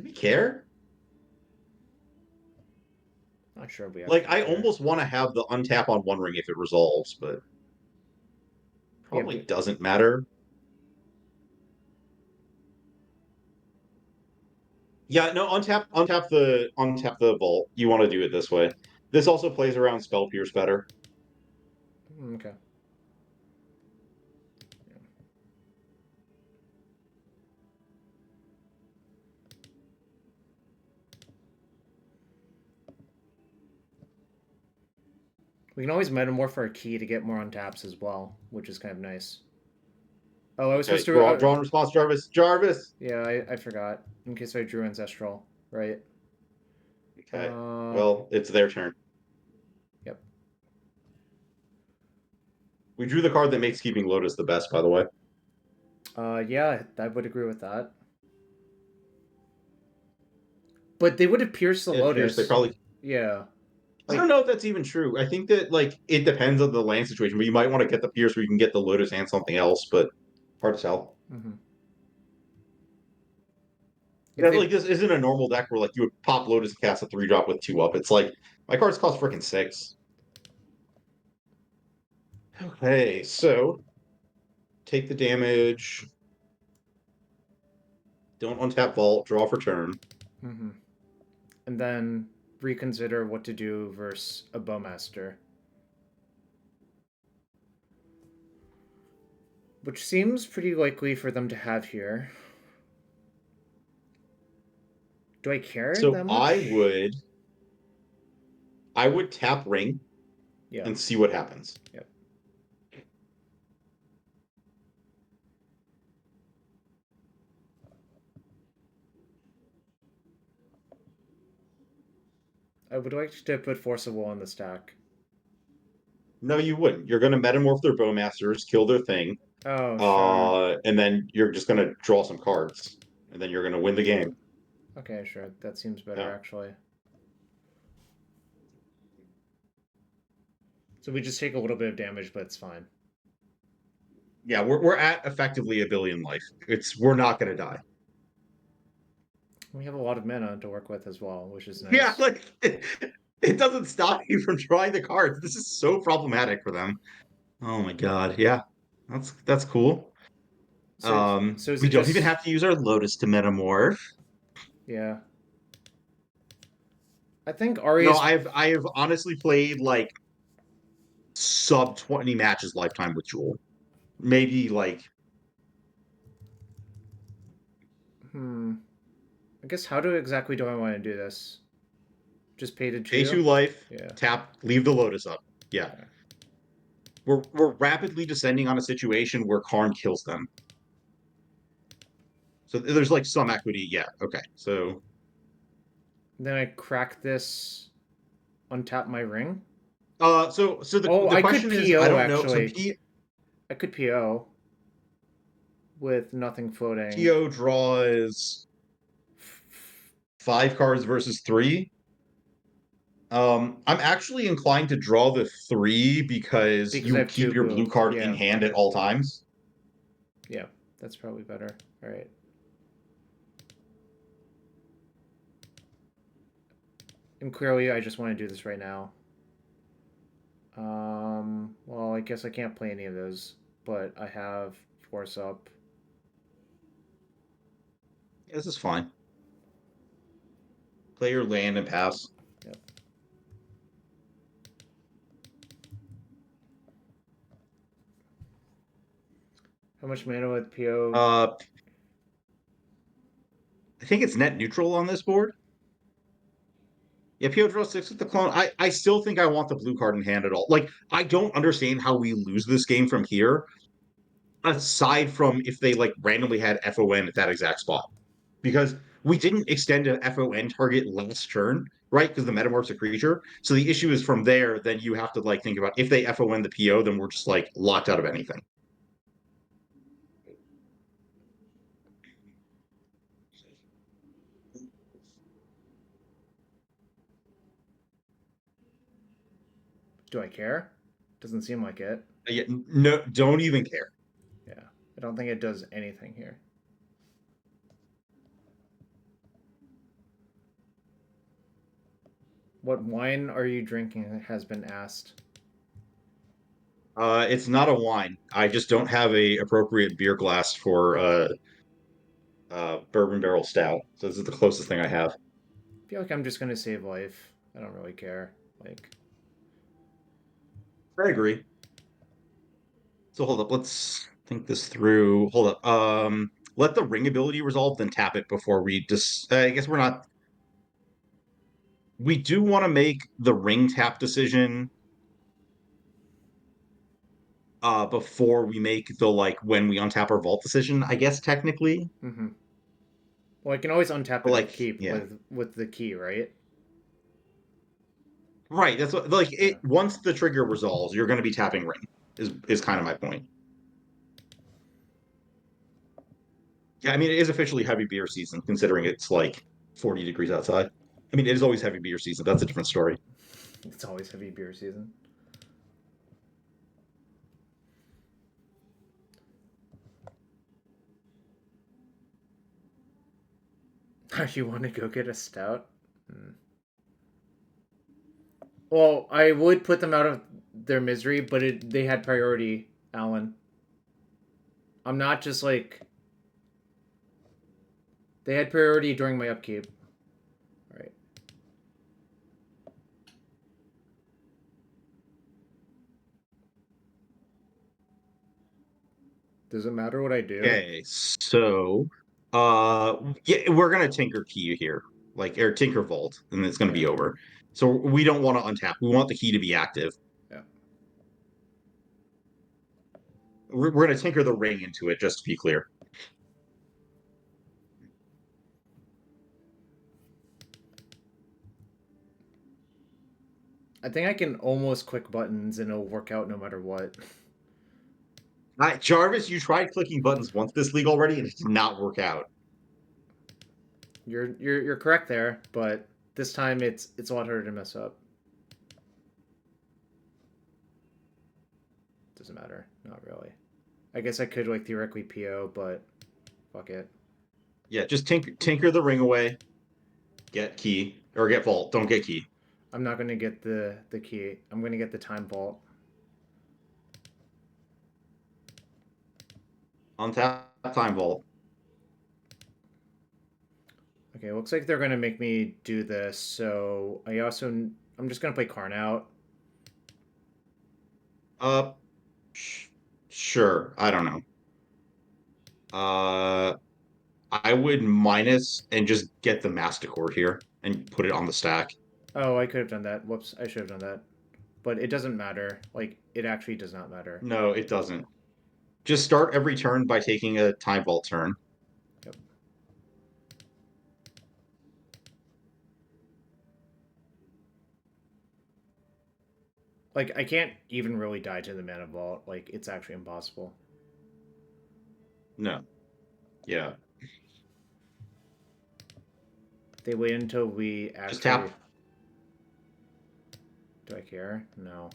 we care? Not sure if we like. I care. almost want to have the untap on One Ring if it resolves, but probably doesn't matter. Yeah, no, untap the vault. You want to do it this way. This also plays around Spell Pierce better. Okay. We can always metamorph our key to get more untaps as well, which is kind of nice. Oh, I was supposed to draw in response, Jarvis. Jarvis. Yeah, I forgot. In case I drew Ancestral, right? Okay. Well, it's their turn. Yep. We drew the card that makes keeping Lotus the best, by the way. Yeah, I would agree with that. But they would have pierced the Lotus. They probably. Yeah. I don't know if that's even true. I think that it depends on the land situation, but you might want to get the Pierce where you can get the Lotus and something else, but hard to tell. Mm-hmm. Yeah, this isn't a normal deck where you would pop Lotus and cast a 3-drop with 2 up. It's like my cards cost freaking 6. Okay, so take the damage. Don't untap Vault. Draw for turn. Mm-hmm. And then reconsider what to do versus a Bowmaster. Which seems pretty likely for them to have here. Do I care that much? I would tap Ring and see what happens. Yep. I would like to put Force of Will on the stack. No, you wouldn't. You're going to metamorph their Bowmasters, kill their thing. Oh, sure. And then you're just going to draw some cards. And then you're going to win the game. Okay, sure. That seems better, actually. So we just take a little bit of damage, but it's fine. Yeah, we're at effectively a billion life. We're not going to die. We have a lot of mana to work with as well, which is nice. Yeah, it doesn't stop you from drawing the cards. This is so problematic for them. Oh my god, yeah. That's cool. So we don't even have to use our Lotus to metamorph. Yeah. I think Ari. No, I have honestly played sub 20 matches lifetime with Jewel. Maybe I guess how exactly do I want to do this? Just pay to 2? Pay 2 life. Yeah. Tap. Leave the Lotus up. Yeah. Okay. We're rapidly descending on a situation where Karn kills them. So there's some equity. Yeah. Okay. So. Then I crack this. Untap my ring. So the question is, I don't know. So I could PO with nothing floating. PO draws 5 cards versus 3. I'm actually inclined to draw the 3 because you keep your blue card in hand at all times. Yeah, that's probably better. All right. And clearly, I just want to do this right now. Well, I guess I can't play any of those, but I have Force up. Yeah, this is fine. Play your land and pass. Yep. How much mana with PO? I think it's net neutral on this board. Yeah, PO draw 6 with the clone. I still think I want the blue card in hand at all. Like, I don't understand how we lose this game from here, aside from if they like randomly had FON at that exact spot. Because we didn't extend an FON target last turn, right? Because the metamorph's a creature. So the issue is from there, then you have to like think about if they FON the PO, then we're just like locked out of anything. Do I care? Doesn't seem like it. Yeah, no, don't even care. Yeah, I don't think it does anything here. What wine are you drinking has been asked. It's not a wine. I just don't have a appropriate beer glass for bourbon barrel stout. So this is the closest thing I have. I feel like I'm just gonna save life. I don't really care. Like, I agree. So hold up, let's think this through. Hold up. Let the ring ability resolve, then tap it before we just. I guess we're not. We do want to make the ring tap decision before we make the like when we untap our vault decision. I guess technically. mm-hmm. Well, I can always untap But and like, upkeep yeah. with the key, right? Right. That's what like it. Yeah. Once the trigger resolves, you're going to be tapping ring. Is kind of my point. Yeah, I mean, it is officially heavy beer season, considering it's like 40 degrees outside. I mean, it is always heavy beer season. That's a different story. It's always heavy beer season. You want to go get a stout? Hmm. Well, I would put them out of their misery, but they had priority, Alan. I'm not just like... They had priority during my upkeep. Right. Does it matter what I do? Okay, so yeah, we're gonna tinker key here, like or tinker vault, and it's gonna be over. So we don't want to untap. We want the key to be active. Yeah. We're gonna tinker the ring into it, just to be clear. I think I can almost click buttons and it'll work out no matter what. Jarvis, you tried clicking buttons once this league already, and it did not work out. You're correct there, but this time it's a lot harder to mess up. Doesn't matter. Not really. I guess I could like theoretically PO, but fuck it. Yeah, just tinker the ring away. Get key or get vault. Don't get key. I'm not gonna get the key. I'm gonna get the time vault. Untap time vault. Okay, looks like they're gonna make me do this. So I'm just gonna play Karn out. Sure. I don't know. I would minus and just get the Masticore here and put it on the stack. Oh, I could have done that. Whoops, I should have done that. But it doesn't matter. Like, it actually does not matter. No, it doesn't. Just start every turn by taking a time vault turn. Yep. Like, I can't even really die to the mana vault. Like, it's actually impossible. No. Yeah. They wait until we actually... Just tap. Do I care? No.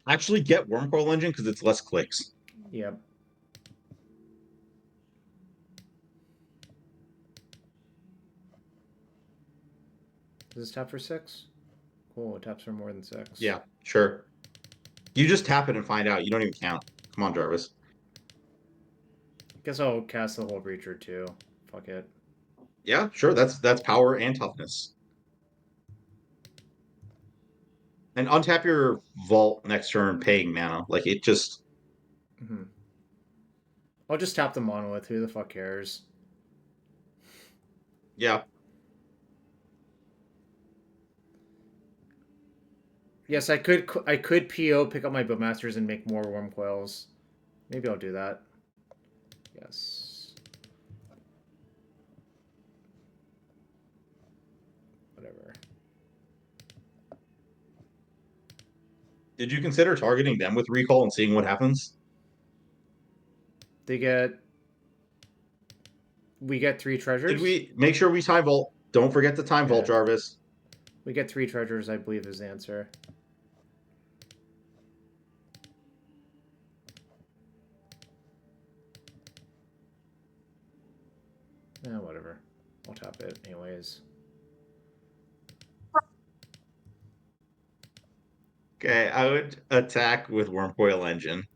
Actually get Wormcoil Engine because it's less clicks. Yep. Does this tap for 6? Cool, it taps for more than 6. Yeah, sure. You just tap it and find out. You don't even count. Come on, Jarvis. Guess I'll cast the whole Breacher too. Fuck it. Yeah, sure. That's power and toughness. And untap your vault next turn, paying mana. Like it just. Mm-hmm. I'll just tap the Monolith. Who the fuck cares? Yeah. Yes, I could PO, pick up my Bowmasters, and make more Worm Coils. Maybe I'll do that. Yes. Whatever. Did you consider targeting them with recall and seeing what happens? We get 3 treasures. Did we make sure we time vault? Don't forget the time vault, Jarvis. We get 3 treasures, I believe, is the answer. Whatever. I'll tap it anyways. Okay, I would attack with Wormcoil Engine.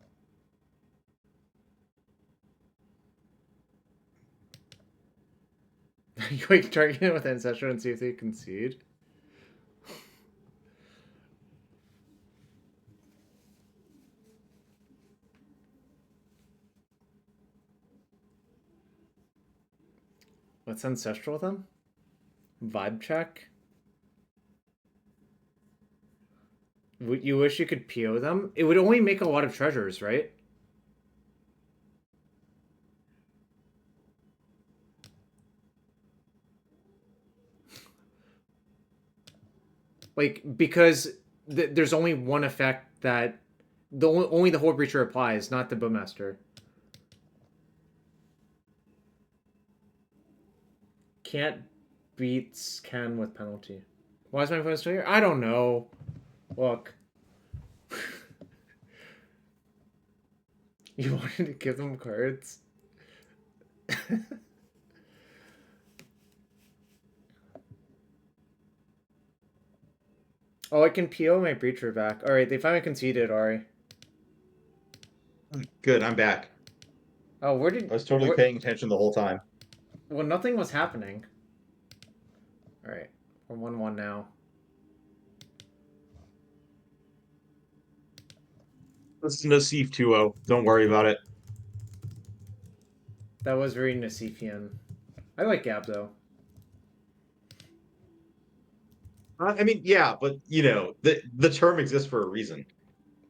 You like target it with Ancestral and see if they concede? What's Ancestral with them? Vibe check? You wish you could PO them? It would only make a lot of treasures, right? Like, because there's only one effect that only the Horde Breacher applies, not the Bowmaster. Can't beats can with penalty. Why is my phone still here? I don't know. Look. You wanted to give them cards? Oh, I can PO my Breacher back. Alright, they finally conceded, Ari. Good, I'm back. Oh, where did... I was totally paying attention the whole time. Well, nothing was happening. Alright, we're 1-1 now. Listen to Nassif 2-0. Don't worry about it. That was very Nassifian. I like Gab, though. I mean, yeah, but, you know, the term exists for a reason.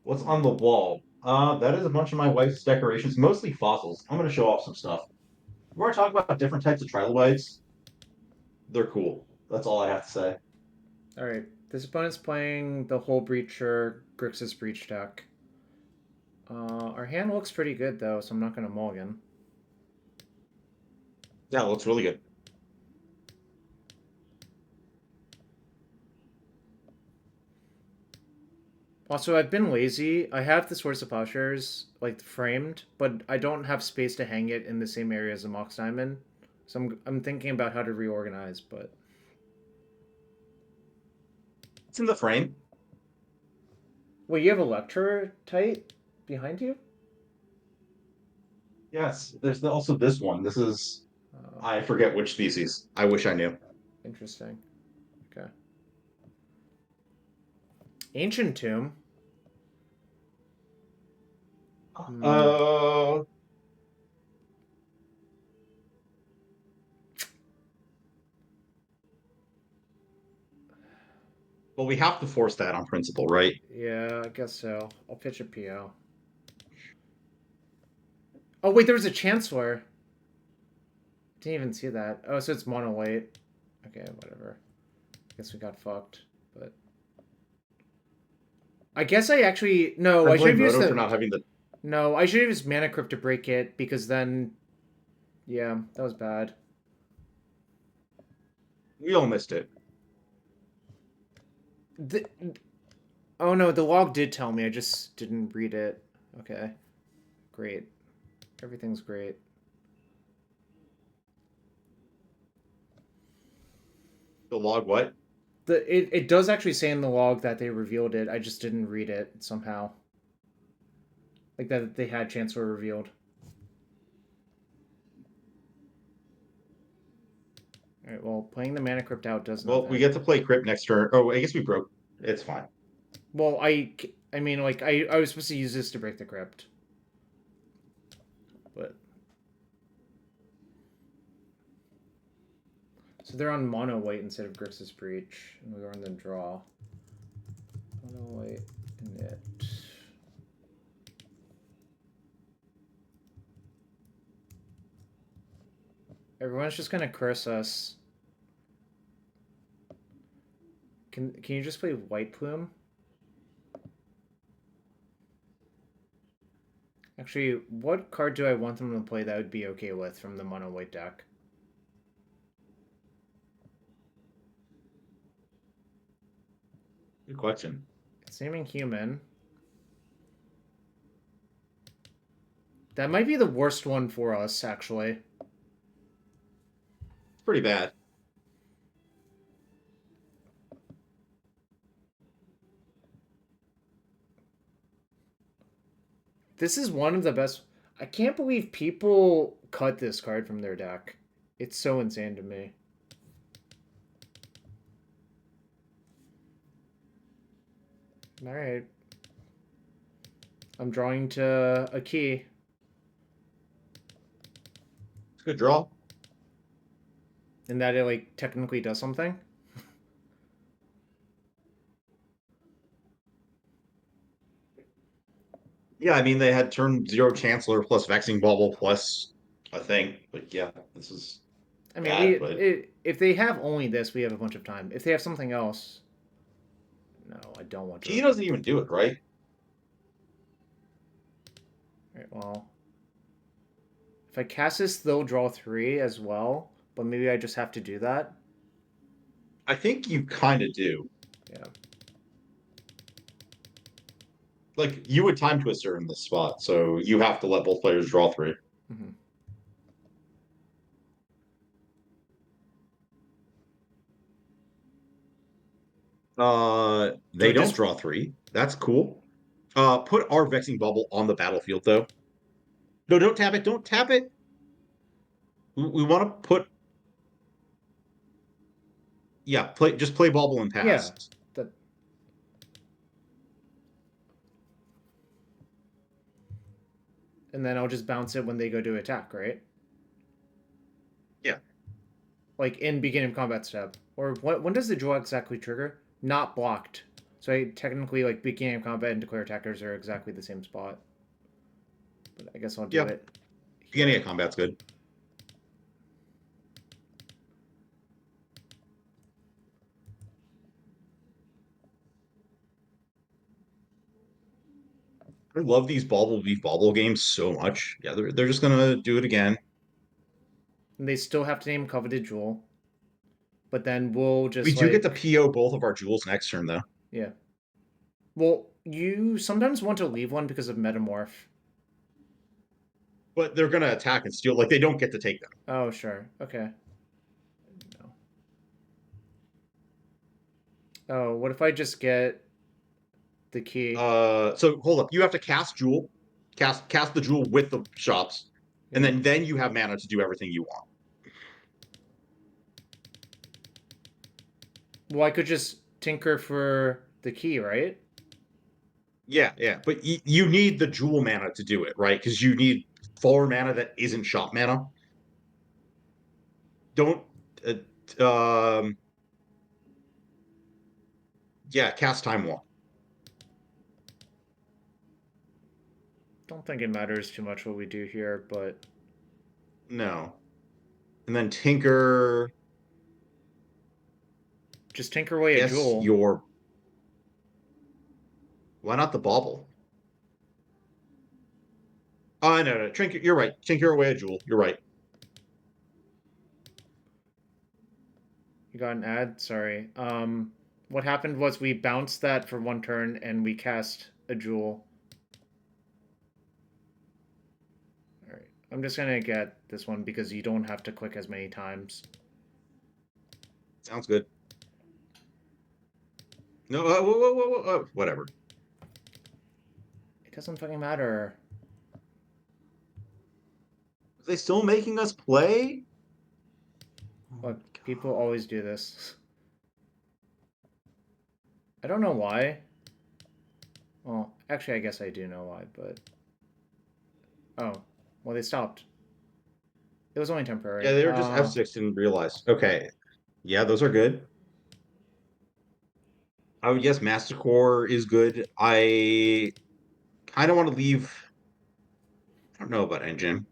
What's on the wall? That is a bunch of my wife's decorations, mostly fossils. I'm going to show off some stuff. We're going to talk about different types of trilobites. They're cool. That's all I have to say. Alright, this opponent's playing the Whole Breacher, Grixis Breach deck. Our hand looks pretty good, though, so I'm not going to mulligan. Yeah, it looks really good. Also, I've been lazy. I have the Swords of Plowshares, like, framed, but I don't have space to hang it in the same area as the Mox Diamond. So I'm thinking about how to reorganize, but... It's in the frame. Wait, you have Electrotite behind you? Yes, there's also this one. This is... I forget which species. I wish I knew. Interesting. Okay. Ancient Tomb. Well, we have to force that on principle, right? Yeah, I guess so. I'll pitch a PO. Oh, wait, there was a Chancellor. Didn't even see that. Oh, so it's Monowhite. Okay, whatever. Guess we got fucked, but... I guess I actually... No, I should have used for not having the... No, I should have used Mana Crypt to break it, because then... Yeah, that was bad. We all missed it. Oh no, the log did tell me, I just didn't read it. Okay. Great. Everything's great. The log what? It does actually say in the log that they revealed it, I just didn't read it somehow. Like that they had Chancellor revealed. Alright, well, playing the Mana Crypt out does nothing. Well, we get to play Crypt next turn. Oh, I guess we broke. It's fine. Well, I mean, like, I was supposed to use this to break the Crypt. But... So they're on Monowhite instead of Grixis Breach, and we were on the draw. Monowhite and it. Everyone's just gonna curse us. Can you just play White Plume? Actually, what card do I want them to play that would be okay with from the Mono-White deck? Good question. It's naming human. That might be the worst one for us, actually. It's pretty bad. This is one of the best... I can't believe people cut this card from their deck. It's so insane to me. Alright. I'm drawing to a key. It's a good draw. And that it, like, technically does something? Yeah, I mean, they had turn 0 Chancellor plus Vexing Bubble plus a thing. But yeah, this is I mean, bad, but... if they have only this, we have a bunch of time. If they have something else... No, I don't want to. He doesn't even do it, right? Alright, well... If I cast this, they'll draw 3 as well. But maybe I just have to do that. I think you kind of do. Yeah. Like, you would Time Twister in this spot, so you have to let both players draw 3. Mm-hmm. They don't just... draw 3. That's cool. Put our Vexing Bubble on the battlefield, though. No, don't tap it. Don't tap it. We want to put... Yeah, just play Bubble and pass. Yeah. That... And then I'll just bounce it when they go to attack, right? Yeah. Like in beginning of combat step. Or when does the draw exactly trigger? Not blocked. So I technically, like, beginning of combat and declare attackers are exactly the same spot. But I guess I'll do it. Beginning of combat's good. I love these Bauble Beef Bauble games so much. Yeah, they're just gonna do it again. And they still have to name Coveted Jewel. But then we'll just, we do get to PO both of our jewels next turn, though. Yeah. Well, you sometimes want to leave one because of Metamorph. But they're gonna attack and steal. Like, they don't get to take them. Oh, sure. Okay. No. Oh, what if I just get the key? So hold up. You have to cast Jewel. Cast the Jewel with the shops. And then you have mana to do everything you want. Well, I could just tinker for the key, right? Yeah. But you need the Jewel mana to do it, right? Because you need forward mana that isn't shop mana. Don't... yeah, cast time 1. Don't think it matters too much what we do here, but... No. And then tinker... Just tinker away a jewel. Your... Why not the bauble? Oh, no. Tinker, you're right. Tinker away a jewel. You're right. You got an ad? Sorry. What happened was we bounced that for 1 turn and we cast a jewel. Alright. I'm just gonna get this one because you don't have to click as many times. Sounds good. No, whoa, whatever. It doesn't fucking matter. Are they still making us play? Look, people always do this. I don't know why. Well, actually, I guess I do know why, but... Oh. Well, they stopped. It was only temporary. Yeah, they were just F6 and realized. Okay. Yeah, those are good. I would guess Mastercore is good. I kind of want to leave. I don't know about Engine.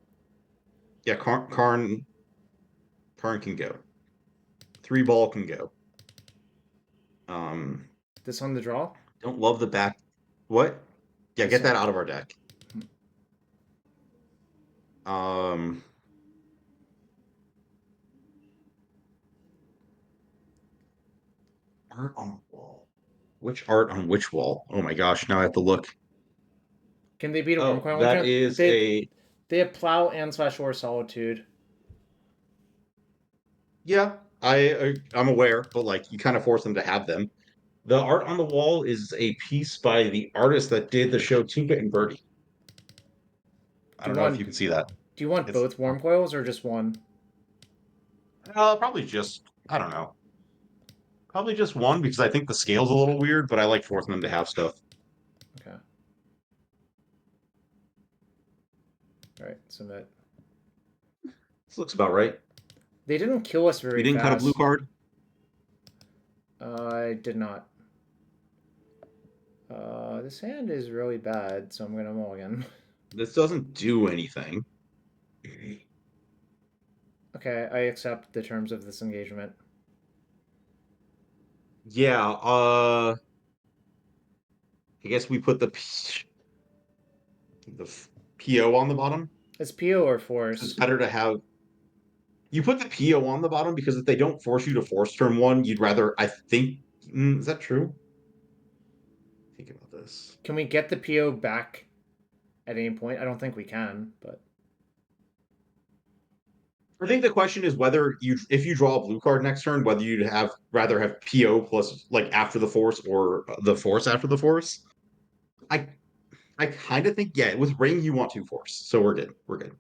Yeah, Karn can go. 3 ball can go. Um, This on the draw? don't love the back. What? Yeah, This get on... that out of our deck. Um, art on the wall. Which art on which wall? Oh my gosh! Now I have to look. Can they beat a Oh, Wormcoil that Lantern? is a They have Plow and Slash or Solitude. yeah. I'm aware, but like you kind of force them to have them. The art on the wall is a piece by the artist that did the show Tuca and Birdie. I Do you don't know if want you can see that. do you want It's both Wormcoils or just one? probably just I don't know. Probably just one because I think the scale's a little weird, but I like forcing them to have stuff. Okay. Alright, submit. This looks about right. They didn't kill us We very didn't cut a blue fast. card. I did not. This hand is really bad, so I'm gonna mulligan. This doesn't do anything. Okay, I accept the terms of this engagement. Yeah, I guess we put the PO on the bottom. It's PO or It's force. better to have you put the PO on the bottom because if they don't force you to force turn one, you'd rather I think is that true? Think about this. Can we get the PO back at any point? I don't think we can, but I think the question is whether if you draw a blue card next turn, whether you'd rather have PO plus like after the force or the force after the force. I I kind of think yeah, with ring you want 2 force, so we're good. We're good.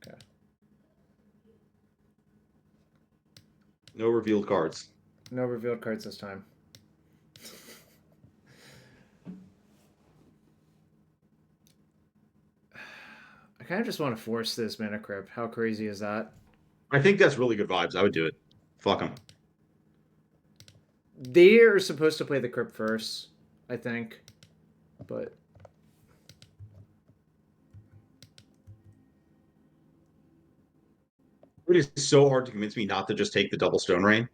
okay. No revealed cards. No revealed cards this time. I kind of just want to force this mana crypt. How crazy is that? I think that's really good vibes. I would do it. Fuck them. They are supposed to play the crypt first, I think, but It is so hard to convince me not to just take the double stone rain.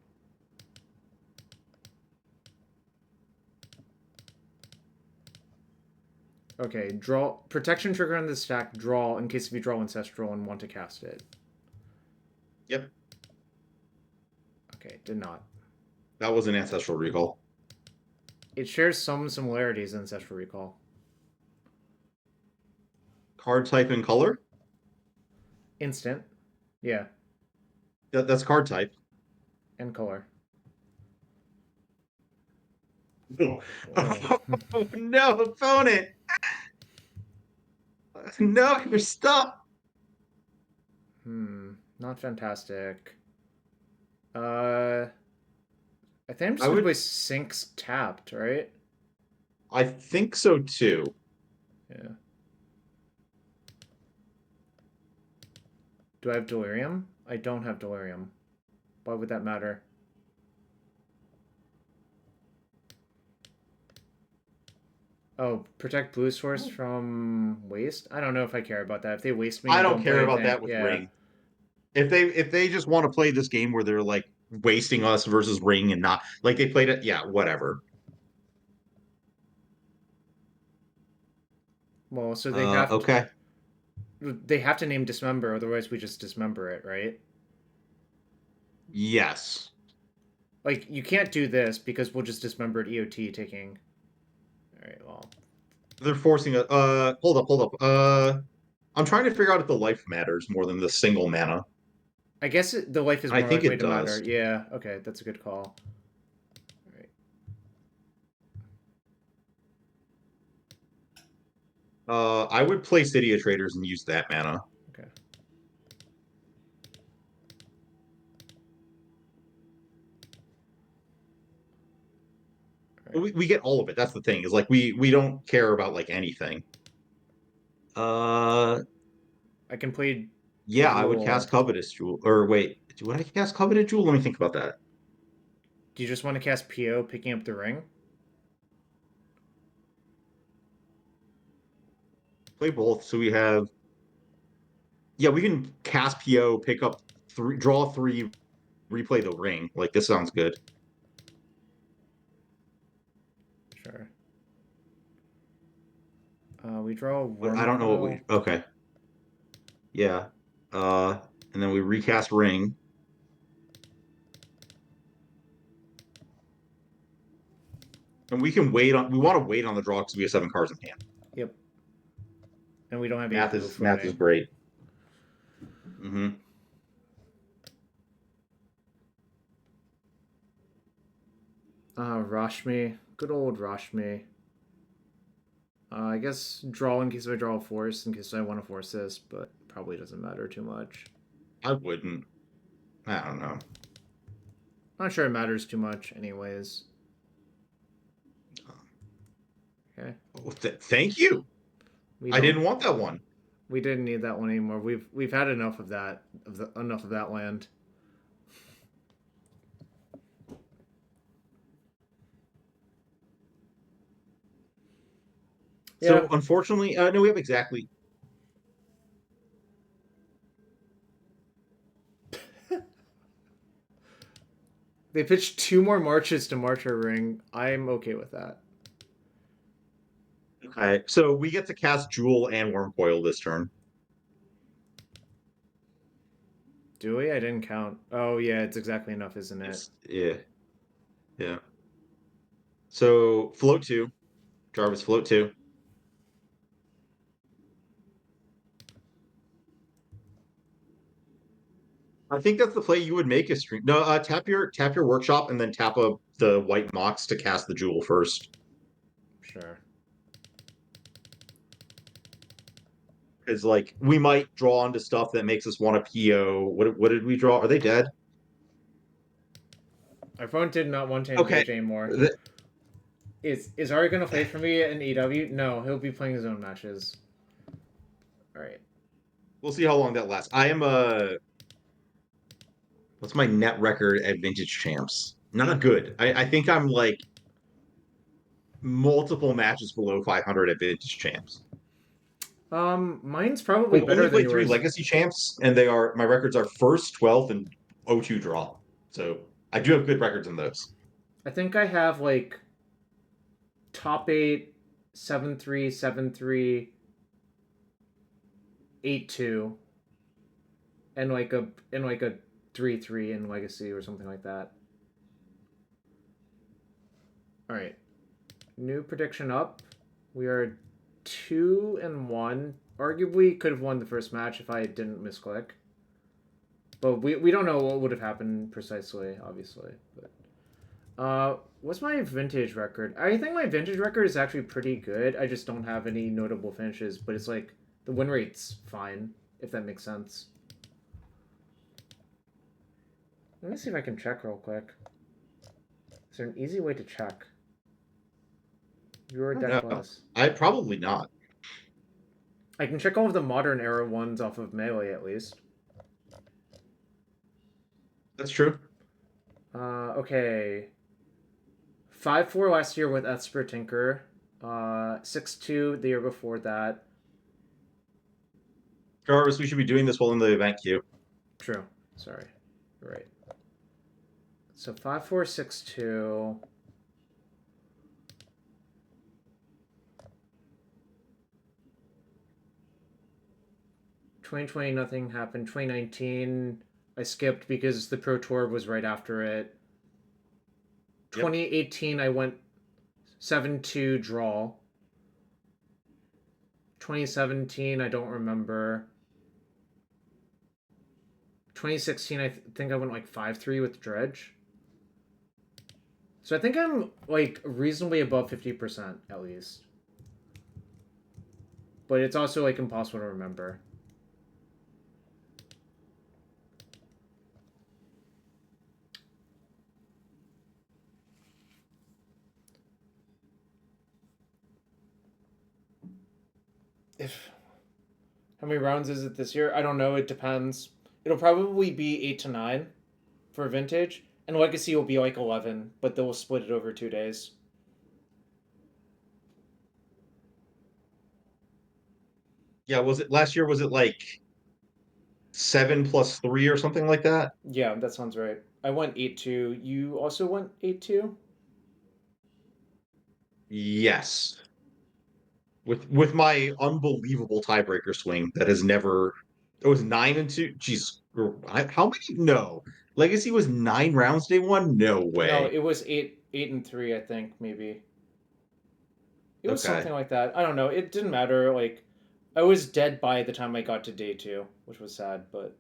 okay. Draw protection trigger on the stack. Draw in case if you draw ancestral and want to cast it. Yep. Okay, did not. That was an ancestral recall. It shares some similarities in ancestral recall. Card type and color? Instant, yeah, That's card type. and color. Oh, no, opponent! No, you're stuck! Not fantastic. I think I'm just I gonna would- play Sinks tapped, right? I think so too. Yeah. Do I have Delirium? I don't have Delirium. Why would that matter? Oh, protect blue source from waste? I don't know if I care about that. If they waste me, I don't play care about anything. that with Yeah. ring. If they just want to play this game where they're like wasting us versus ring and not like they played it, yeah, whatever. Well, so they have okay. they have to name Dismember, otherwise we just dismember it, right? Yes. Like, you can't do this because we'll just dismember it EOT taking... Alright, well... They're forcing a hold up. I'm trying to figure out if the life matters more than the single mana. I guess the life is I more think likely it to does. matter. Yeah, okay, that's a good call. Alright. I would play City of Traders and use that mana. Okay. We get all of it. That's the thing. Is like we don't care about like anything. I can play Yeah, I would Jewel. cast Covetous Jewel. Or wait, Would I cast Coveted Jewel? Let me think about that. Do you just want to cast PO, picking up the ring? Play both. So we have. Yeah, we can cast PO, pick up 3, draw 3, replay the ring. Like, this sounds good. Sure. We draw a But Worm I don't know what Coil. we. Okay. Yeah. And then we recast ring. And we can wait on. We want to wait on the draw because we have 7 cards in hand. Yep. And we don't have Math a is floating. great. Mm-hmm. Rashmi. Good old Rashmi. I guess draw in case I draw a force, in case I want to force this, but probably doesn't matter too much. I wouldn't. I don't know. Not sure it matters too much, anyways. Okay. Oh, thank you. I didn't want that one. We didn't need that one anymore. We've had enough of that enough of that land. So Yeah. unfortunately, no, we have exactly. They pitched 2 more marches to march our ring. I'm okay with that. Okay, so we get to cast Jewel and Worm Coil this turn. Do we? I didn't count. Oh yeah, it's exactly enough, isn't it? Yeah. Yeah. So float 2. Jarvis, float 2. I think that's the play you would make a stream. No, tap your workshop and then tap the white mox to cast the Jewel first. Sure. Because like we might draw onto stuff that makes us want to PO. What did we draw? Are they dead? Our opponent did not want to engage anymore. Is Ari gonna play for me in EW? No, he'll be playing his own matches. Alright. We'll see how long that lasts. I am what's my net record at Vintage Champs? Not good. I think I'm like multiple matches below 500 at Vintage Champs. Mine's probably I've better only than played 3 yours. Legacy Champs, and my records are first, 12th, and 0-2 draw. So I do have good records in those. I think I have like top 8, 7-3, 7-3, 8-2, and like a 3-3 in Legacy or something like that. Alright. New prediction up. We are 2-1. Arguably could have won the first match if I didn't misclick. But we don't know what would have happened precisely, obviously. But what's my vintage record? I think my vintage record is actually pretty good. I just don't have any notable finishes, but it's like the win rate's fine, if that makes sense. Let me see if I can check real quick. Is there an easy way to check? Your Decklist. I probably not. I can check all of the modern era ones off of Melee at least. That's true. Okay. 5-4 last year with Esper Tinker. 6-2 the year before that. Jarvis, we should be doing this while in the event queue. True. Sorry. You're right. So 5-4, 6-2. ...2020 nothing happened. 2019 I skipped because the Pro Tour was right after it. 2018 I went 7-2 draw. 2017 I don't remember. 2016 I think I went like 5-3 with Dredge. So I think I'm like reasonably above 50% at least. But it's also like impossible to remember. How many rounds is it this year? I don't know. It depends. It'll probably be 8 to 9 for Vintage, and Legacy will be like 11, but they'll split it over 2 days. Yeah, was it last year? Was it like 7+3 or something like that? Yeah, that sounds right. I went 8-2. You also went 8-2? Yes. With my unbelievable tiebreaker swing that has never. It was 9-2. Jeez, how many? No, Legacy was 9 rounds day one. No No, way. it was 8-3, I think, maybe. It was Okay. something like that. I don't know. It didn't matter. Like, I was dead by the time I got to day 2, which was sad, but.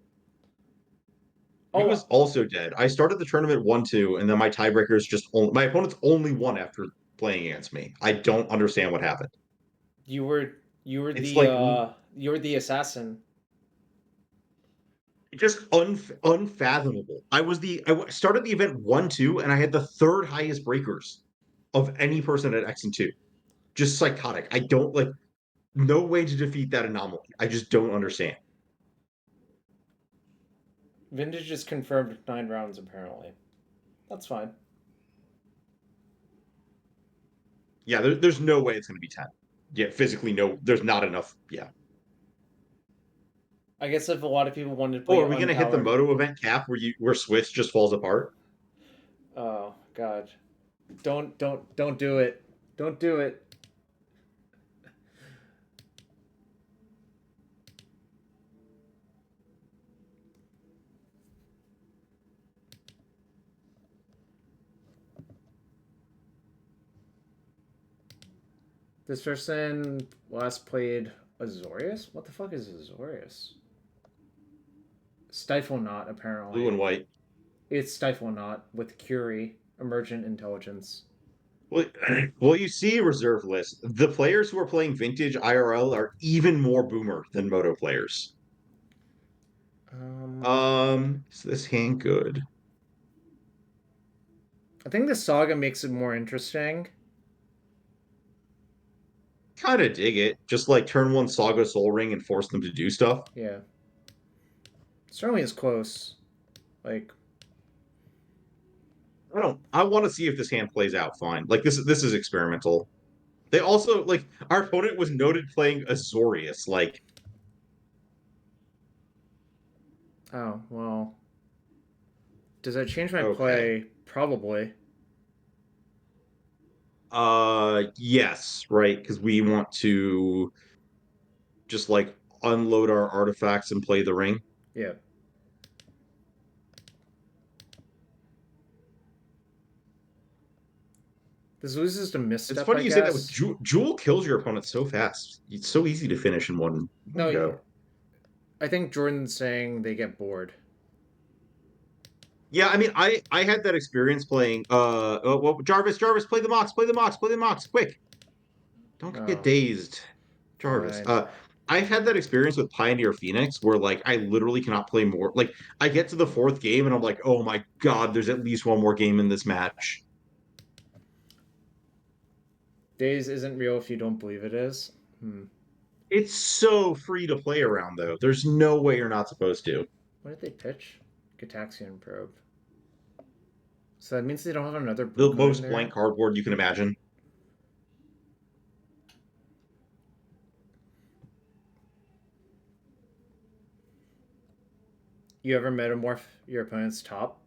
I Oh, was also dead. I started the tournament 1-2, and then my tiebreakers just my opponents only won after playing against me. I don't understand what happened. you were you were It's the like uh you were the assassin. just unfathomable. I started the event 1-2, and I had the third highest breakers of any person at X and 2. Just psychotic. I don't like no way to defeat that anomaly. I just don't understand. Vintage is confirmed 9 rounds apparently. That's fine. Yeah, there's no way it's going to be 10. Yeah, physically, no, there's not enough. Yeah. I guess if a lot of people wanted to Oh, play are we going to hit the unpowered. moto event cap where Swiss just falls apart? Oh God, don't do it. Don't do it. This person last played Azorius. What the fuck is Azorius? Stifle Knot Blue apparently. and white. It's Stifle Knot with Curie, Emergent Intelligence. Well, well, you see reserve list. The players who are playing vintage IRL are even more boomer than moto players. Um, Is this hand good? I think the saga makes it more interesting. Kind of dig it. Just like turn one Saga Soul Ring and force them to do stuff. Yeah, certainly is close. Like, I want to see if this hand plays out fine. Like this is experimental. They also like our opponent was noted playing Azorius. Like, oh well. Does that change my okay. play? Probably. Yes, right, because we want to just like unload our artifacts and play the ring. Yeah. This loses to It's misstep, I funny you say that with guess. Jewel kills your opponent so fast. It's so easy to finish in one No, go. I think Jordan's saying they get bored. Yeah, I mean, I had that experience playing. Well, Jarvis, play the Mox, quick! Don't get Oh, dazed, Jarvis. fine. I've had that experience with Pioneer Phoenix where like I literally cannot play more. Like I get to the fourth game and I'm like, oh my god, there's at least one more game in this match. Days isn't real if you don't believe it is. Hmm. It's so free to play around though. There's no way you're not supposed to. What did they pitch? Gataxian Probe. So that means they don't have another blue The card in most blank there? cardboard you can imagine. You ever metamorph your opponent's top?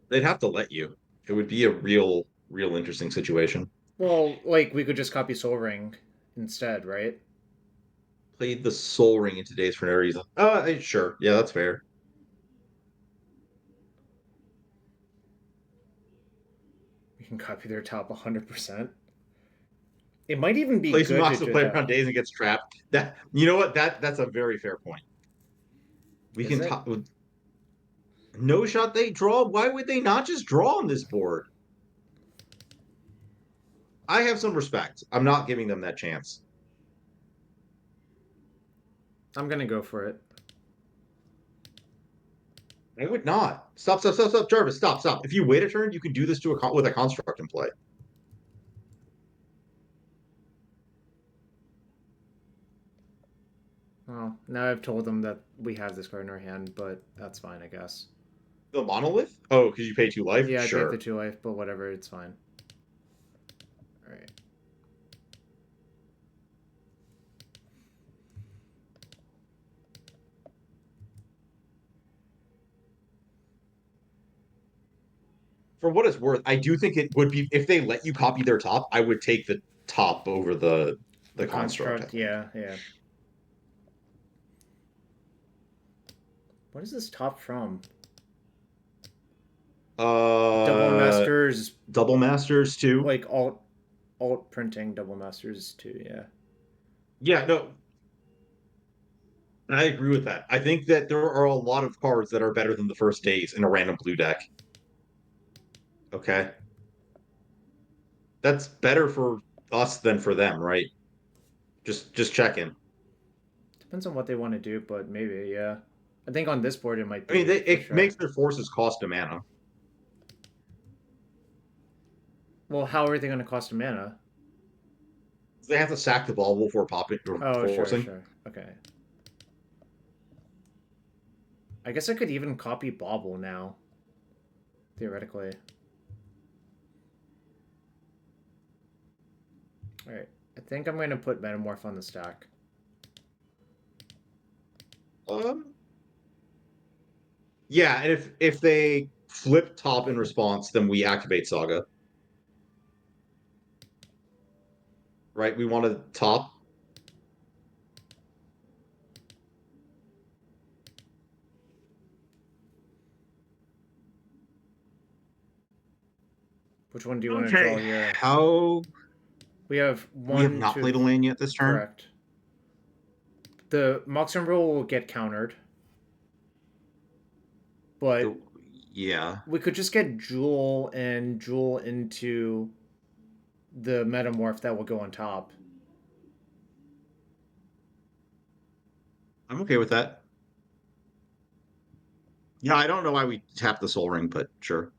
They'd have to let you. It would be a real interesting situation. Well, like, we could just copy Soul Ring instead, right? Played the Soul Ring in today's for no reason. Sure. Yeah, that's fair. We can copy their top 100%. It might even be Plays good to Mox to do play that. around days and gets trapped. That you know what? That's a very fair point. We Is can it? top no shot they draw. Why would they not just draw on this board? I have some respect. I'm not giving them that chance. I'm gonna go for it. I would not. Stop, Jarvis, stop. If you wait a turn, you can do this to with a construct in play. Well, now I've told them that we have this card in our hand, but that's fine, I guess. The monolith? Oh, because you pay 2 life? Yeah, I paid the Sure. 2 life, but whatever, it's fine. Alright. For what it's worth, I do think it would be if they let you copy their top, I would take the top over the construct, I think. Yeah, yeah. What is this top from? Double Masters, Double Masters too. like alt printing Double Masters too, yeah. Yeah, no. I agree with that. I think that there are a lot of cards that are better than the first days in a random blue deck. Okay. That's better for us than for them, right? Just checking. Depends on what they want to do, but maybe, yeah. I think on this board it might I mean, be, for it sure. makes their forces cost a mana. Well, how are they going to cost a mana? They have to sack the ball before popping or Oh, forcing. sure. Okay. I guess I could even copy Bobble now. Theoretically. Alright. I think I'm going to put Metamorph on the stack. Yeah, and if they flip top in response, then we activate Saga. Right? We want to top. Which one do you want to draw here? How We have we have not played a land yet this turn? Correct. The Moxon rule will get countered. But yeah. We could just get Jewel and Jewel into the Metamorph that will go on top. I'm okay with that. Yeah, I don't know why we tapped the Soul Ring, but sure.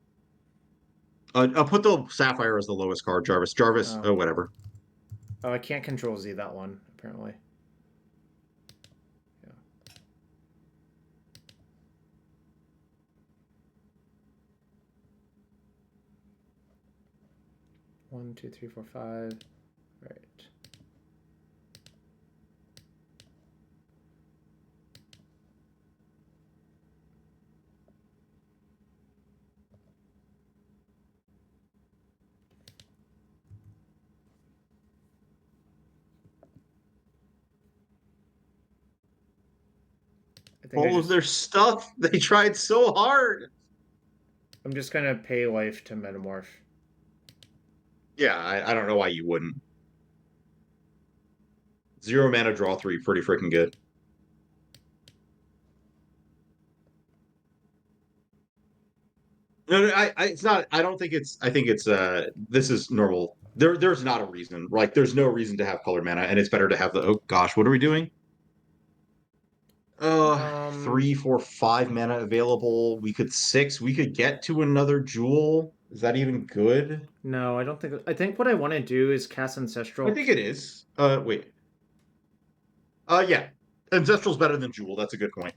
I'll put the Sapphire as the lowest card, Jarvis. Jarvis, Oh. Whatever. Oh, I can't control Z that one, apparently. Yeah. 1, 2, 3, 4, 5. Right. All of their stuff. They tried so hard. I'm just gonna pay life to Metamorph. Yeah, I don't know why you wouldn't. 0 mana, draw 3, pretty freaking good. No, it's not. I don't think it's. I think it's. This is normal. There's not a reason. Like, there's no reason to have colored mana, and it's better to have the. Oh gosh, what are we doing? 3, 4, 5 mana available. We could 6. We could get to another jewel. Is that even good? No, I don't think. I think what I want to do is cast Ancestral. I think it is. Wait. Yeah. Ancestral's better than Jewel. That's a good point.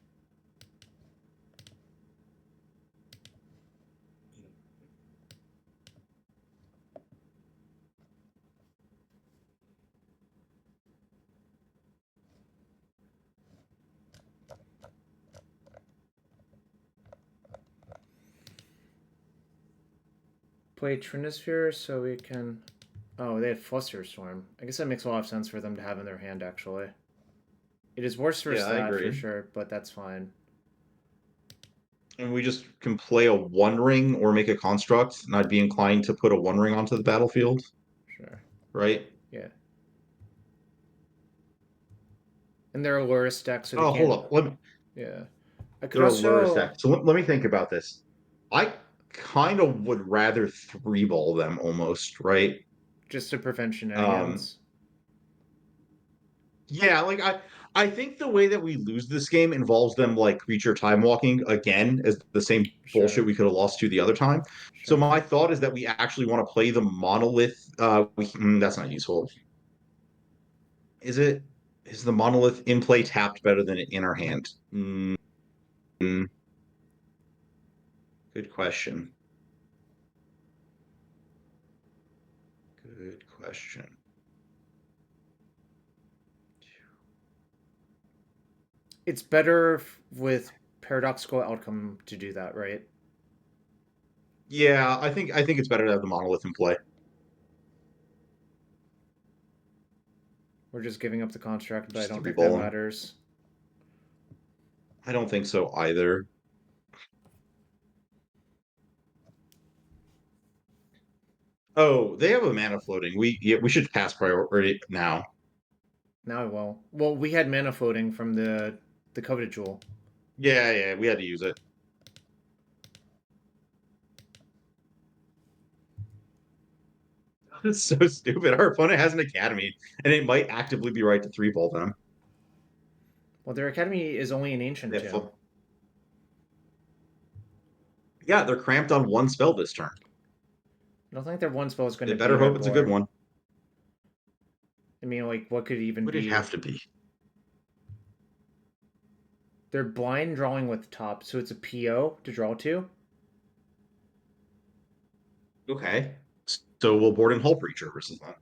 Play Trinisphere so we can... Oh, they have Flusterstorm. I guess that makes a lot of sense for them to have in their hand, actually. It is worse for stat, for sure, but that's fine. And we just can play a One Ring or make a construct, and I'd be inclined to put a One Ring onto the battlefield. Sure. Right? Yeah. And they're a Lurrus deck, so they can't... hold up. Let me... Yeah. I could They're also... a Lurrus deck. So let me think about this. I kind of would rather 3-ball them almost, right? Just to prevent shenanigans. Yeah, like I think the way that we lose this game involves them like creature time walking again as the same bullshit we could have lost to the other time. Sure. So my thought is that we actually want to play the monolith. That's not useful. Is it? Is the monolith in play tapped better than in our hand? Mm, good question. Good question. It's better with paradoxical outcome to do that, right? Yeah, I think it's better to have the monolith in play. We're just giving up the construct, but I Just don't three think that balling. matters. I don't think so either. Oh, they have a mana floating. We should pass priority now. Now I will. Well, we had mana floating from the coveted jewel. Yeah, we had to use it. It's so stupid. Our opponent has an academy, and it might actively be right to three ball them. Well, their academy is only an ancient They too. Yeah, they're cramped on one spell this turn. I don't think their one spell is going They to be better hope red it's a good war. one. I mean, like, what could it even Would be? it have to be? They're blind drawing with top, so it's a PO to draw to. Okay. So we'll board in Hull Breacher versus that.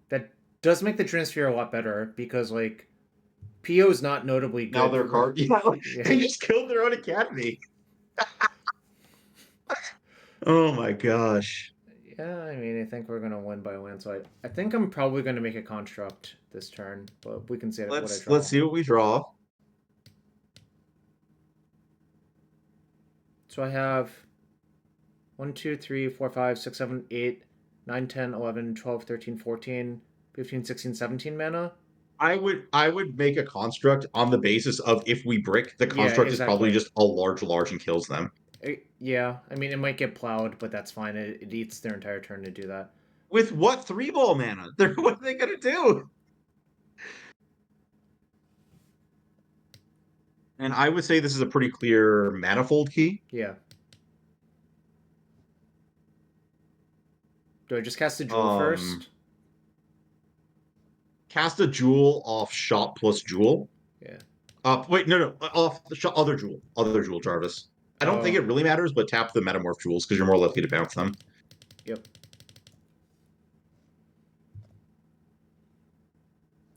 That does make the transfer a lot better because, like, PO is not notably good. Now their card. Yeah, Yeah. they just killed their own academy. Oh my gosh. Yeah, I mean, I think we're gonna win by a landslide. I think I'm probably gonna make a construct this turn, but we can see what I draw. Let's see what we draw. So I have 1, 2, 3, 4, 5, 6, 7, 8, 9, 10, 11, 12, 13, 14, 15, 16, 17 mana. I would make a construct on the basis of if we brick, the Yeah, construct is probably exactly. just a large and kills them. Yeah, I mean, it might get plowed, but that's fine. It eats their entire turn to do that. With what three ball mana? What are they gonna do? And I would say this is a pretty clear manifold key. Yeah. Do I just cast the jewel first? Cast a jewel off shot plus jewel. Yeah. Wait, no, off the shot, other jewel, Jarvis. I don't think Oh. it really matters, but tap the metamorph jewels because you're more likely to bounce them. Yep.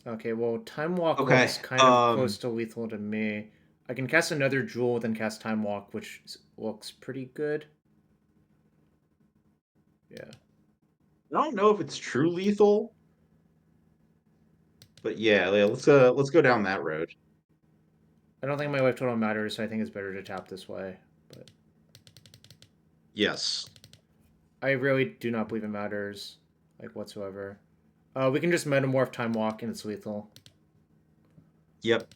Okay, well, Time Walk Okay, looks kind of close to lethal to me. I can cast another jewel, then cast Time Walk, which looks pretty good. Yeah. I don't know if it's true lethal, but yeah, let's go down that road. I don't think my life total matters, so I think it's better to tap this way. But Yes. I really do not believe it matters, like, whatsoever. We can just Metamorph Time Walk, and it's lethal. Yep.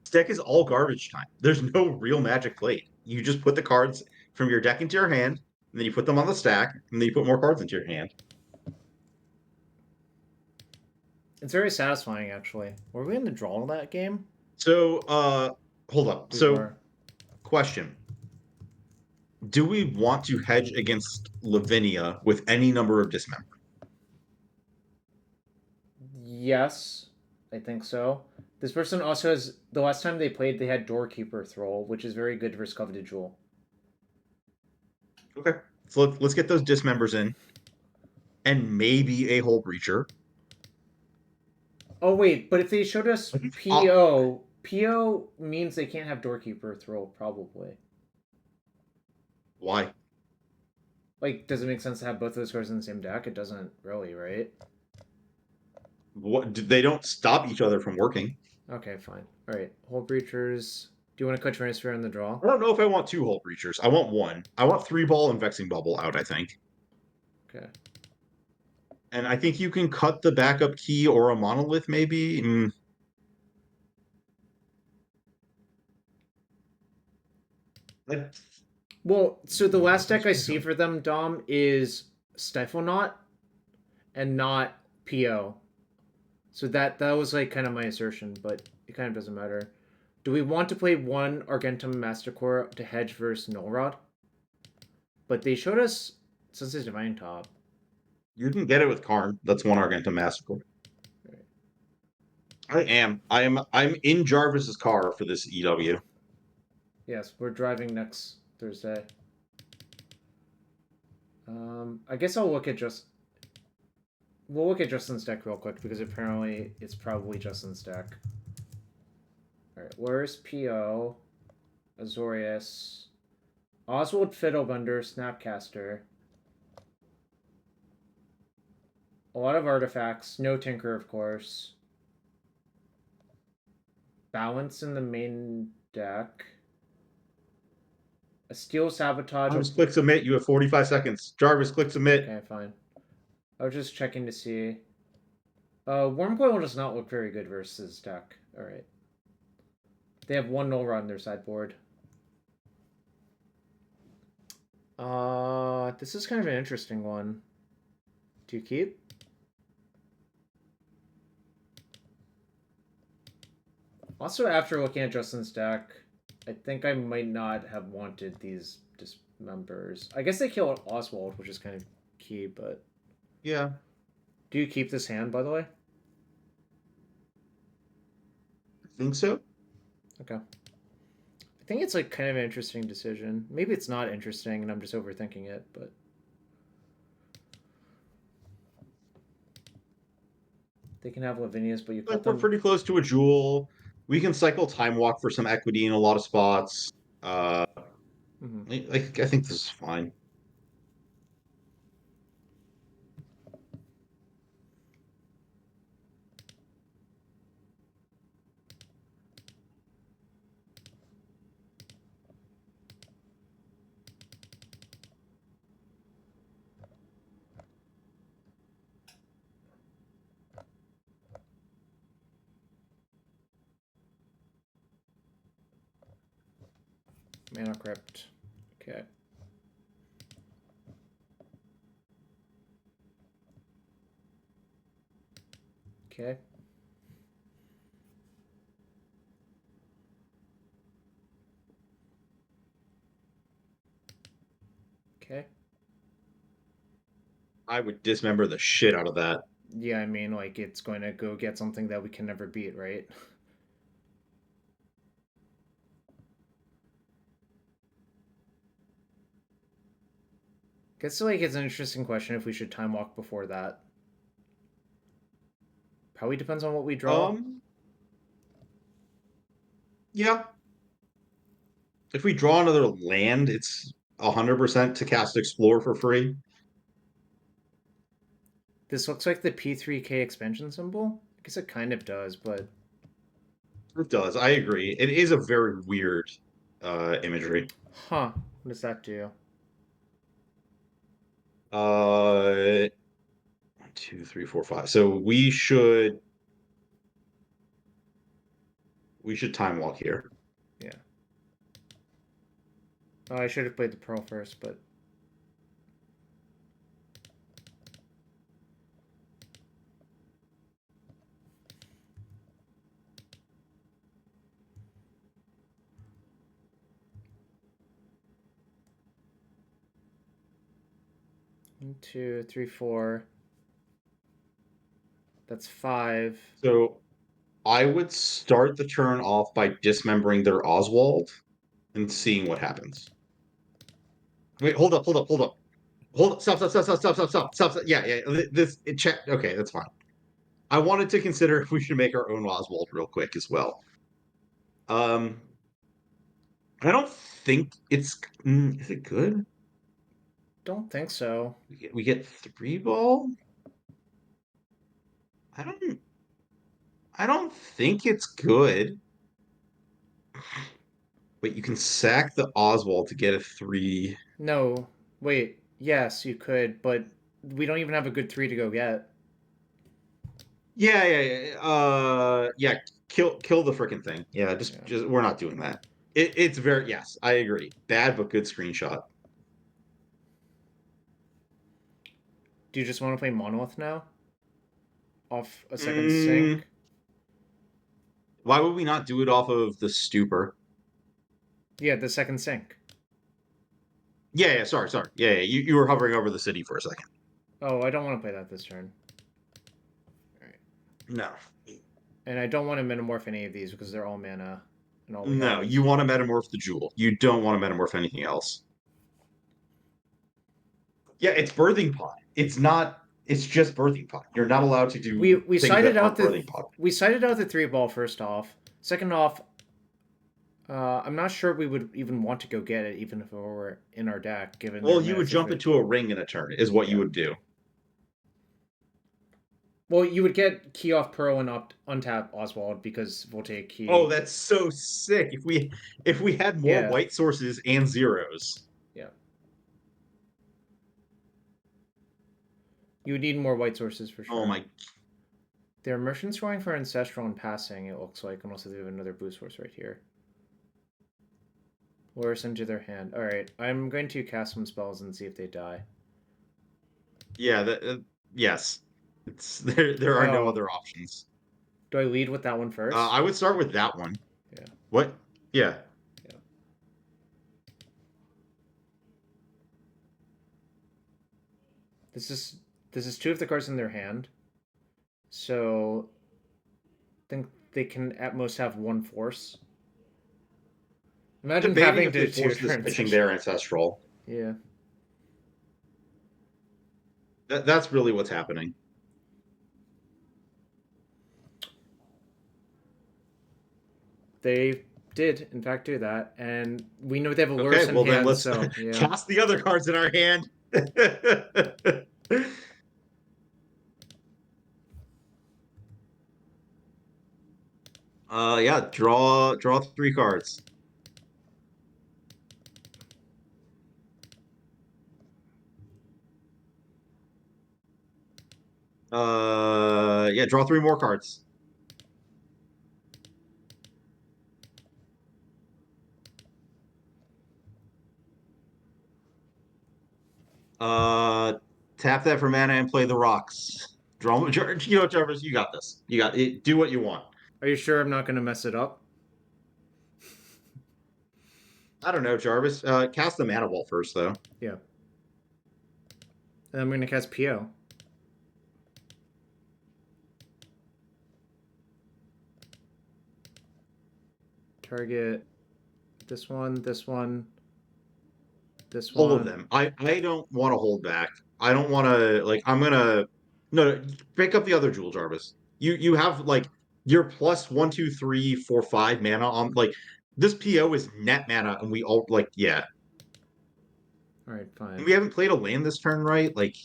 This deck is all garbage time. There's no real magic played. You just put the cards from your deck into your hand, and then you put them on the stack, and then you put more cards into your hand. It's very satisfying, actually. Were we in the draw that game? So, hold up. We So, were. question. Do we want to hedge against Lavinia with any number of dismember? Yes, I think so. This person also has, the last time they played, they had Doorkeeper Thrall, which is very good versus Coveted Jewel. Okay. So let's get those dismembers in. And maybe a Hull Breacher. Oh, wait, but if they showed us PO, PO means they can't have Doorkeeper Thrall, probably. Why? Like, does it make sense to have both those cards in the same deck? It doesn't really, right? What? They don't stop each other from working. Okay, fine. All right, Hull Breachers. Do you want to cut Transfer in the draw? I don't know if I want two Hull Breachers. I want one. I want three ball and Vexing Bubble out, I think. Okay. And I think you can cut the backup key or a monolith, maybe. Well, so the last deck I see for them, Dom, is Stifle Knot and not PO. So that was like kind of my assertion, but it kind of doesn't matter. Do we want to play one Argentum Mastercore to hedge versus Null Rod? But they showed us Sunset Divine Top. You can get it with Karn. That's one Argentum Massacre. I'm in Jarvis's car for this EW. Yes, we're driving next Thursday. I guess I'll look at we'll look at Justin's deck real quick because apparently it's probably Justin's deck. Alright, Lurrus, PO, Azorius, Oswald Fiddlebender, Snapcaster. A lot of artifacts, no Tinker, of course. Balance in the main deck. A Steel Sabotage. Jarvis, click submit. You have 45 seconds. Jarvis, click submit. Okay, fine. I was just checking to see. Wormcoil does not look very good versus deck. Alright. They have one null rod on their sideboard. This is kind of an interesting one. Do you keep? Also, after looking at Justin's deck, I think I might not have wanted these dismembers. I guess they kill Oswald, which is kind of key, but... Yeah. Do you keep this hand, by the way? I think so. Okay. I think it's like kind of an interesting decision. Maybe it's not interesting and I'm just overthinking it, but... They can have Lavinia's, but you cut We're them. pretty close to a jewel. We can cycle Time Walk for some equity in a lot of spots. I think this is fine. Mana Crypt. Okay. Okay. Okay. I would dismember the shit out of that. Yeah, I mean, like, it's going to go get something that we can never beat, right? Guess, like, it's an interesting question if we should time walk before that. Probably depends on what we draw. Yeah. If we draw another land, it's 100% to cast Explore for free. This looks like the P3K expansion symbol. I guess it kind of does, but... It does. I agree. It is a very weird imagery. Huh. What does that do? 1, 2, 3, 4, 5. So we should time walk here. Yeah. Oh, I should have played the Pearl first, but... One, 2, 3, 4. That's 5. So I would start the turn off by dismembering their Oswald and seeing what happens. Wait, hold up. Stop. Yeah. Okay, that's fine. I wanted to consider if we should make our own Oswald real quick as well. I don't think it's. Is it good? Don't think so. We get 3 ball. I don't think it's good. Wait, you can sack the Oswald to get a 3. No. Wait. Yes, you could, but we don't even have a good 3 to go get. Yeah. Kill the freaking thing. Yeah, just we're not doing that. It's very yes, I agree. Bad but good screenshot. Do you just want to play Monolith now? Off a second sync? Why would we not do it off of the Stupor? Yeah, the second sync. Yeah, sorry. Yeah, you were hovering over the city for a second. Oh, I don't want to play that this turn. No. And I don't want to metamorph any of these because they're all mana. And all we No, have is... you want to metamorph the Jewel. You don't want to metamorph anything else. Yeah, it's Birthing Pod. It's not. It's just Birthing Pod. You're not allowed to do we things cited that out aren't Birthing Pod. We cited out the 3-ball first off. Second off, I'm not sure we would even want to go get it, even if it were in our deck. Given Well, you would jump into a ring in a turn, is what you would do. Well, you would get key off Pearl and untap Oswald because we'll take key. Oh, that's so sick! If we had more white sources and zeros. Yeah. You would need more white sources for sure. Oh my. They're merchants going for Ancestral and passing, it looks like, unless they have another blue source right here. Lurrus into their hand. Alright, I'm going to cast some spells and see if they die. Yeah, yes. There are no other options. Do I lead with that one first? I would start with that one. Yeah. What? Yeah. Yeah. This is 2 of the cards in their hand. So I think they can at most have 1 force. Imagine having to force this pitching their Ancestral. Yeah. That's really what's happening. They did, in fact, do that, and we know they have a Lurrus in hand, then let's so yeah. cast the other cards in our hand. Yeah, draw 3 cards. Yeah, draw 3 more cards. Tap that for mana and play the rocks. Draw, Jarvis, you got this. You got it. Do what you want. Are you sure I'm not going to mess it up? I don't know, Jarvis. Cast the Mana Vault first, though. Yeah. And I'm going to cast PO. Target this one, this one, this one. All of them. I don't want to hold back. I don't want to, like, I'm going to... No, pick up the other Jewel, Jarvis. You have, like, your plus 1, 2, 3, 4, 5 mana on, like, this PO is net mana, and we all, like, yeah. Alright, fine. And we haven't played a land this turn, right? Like,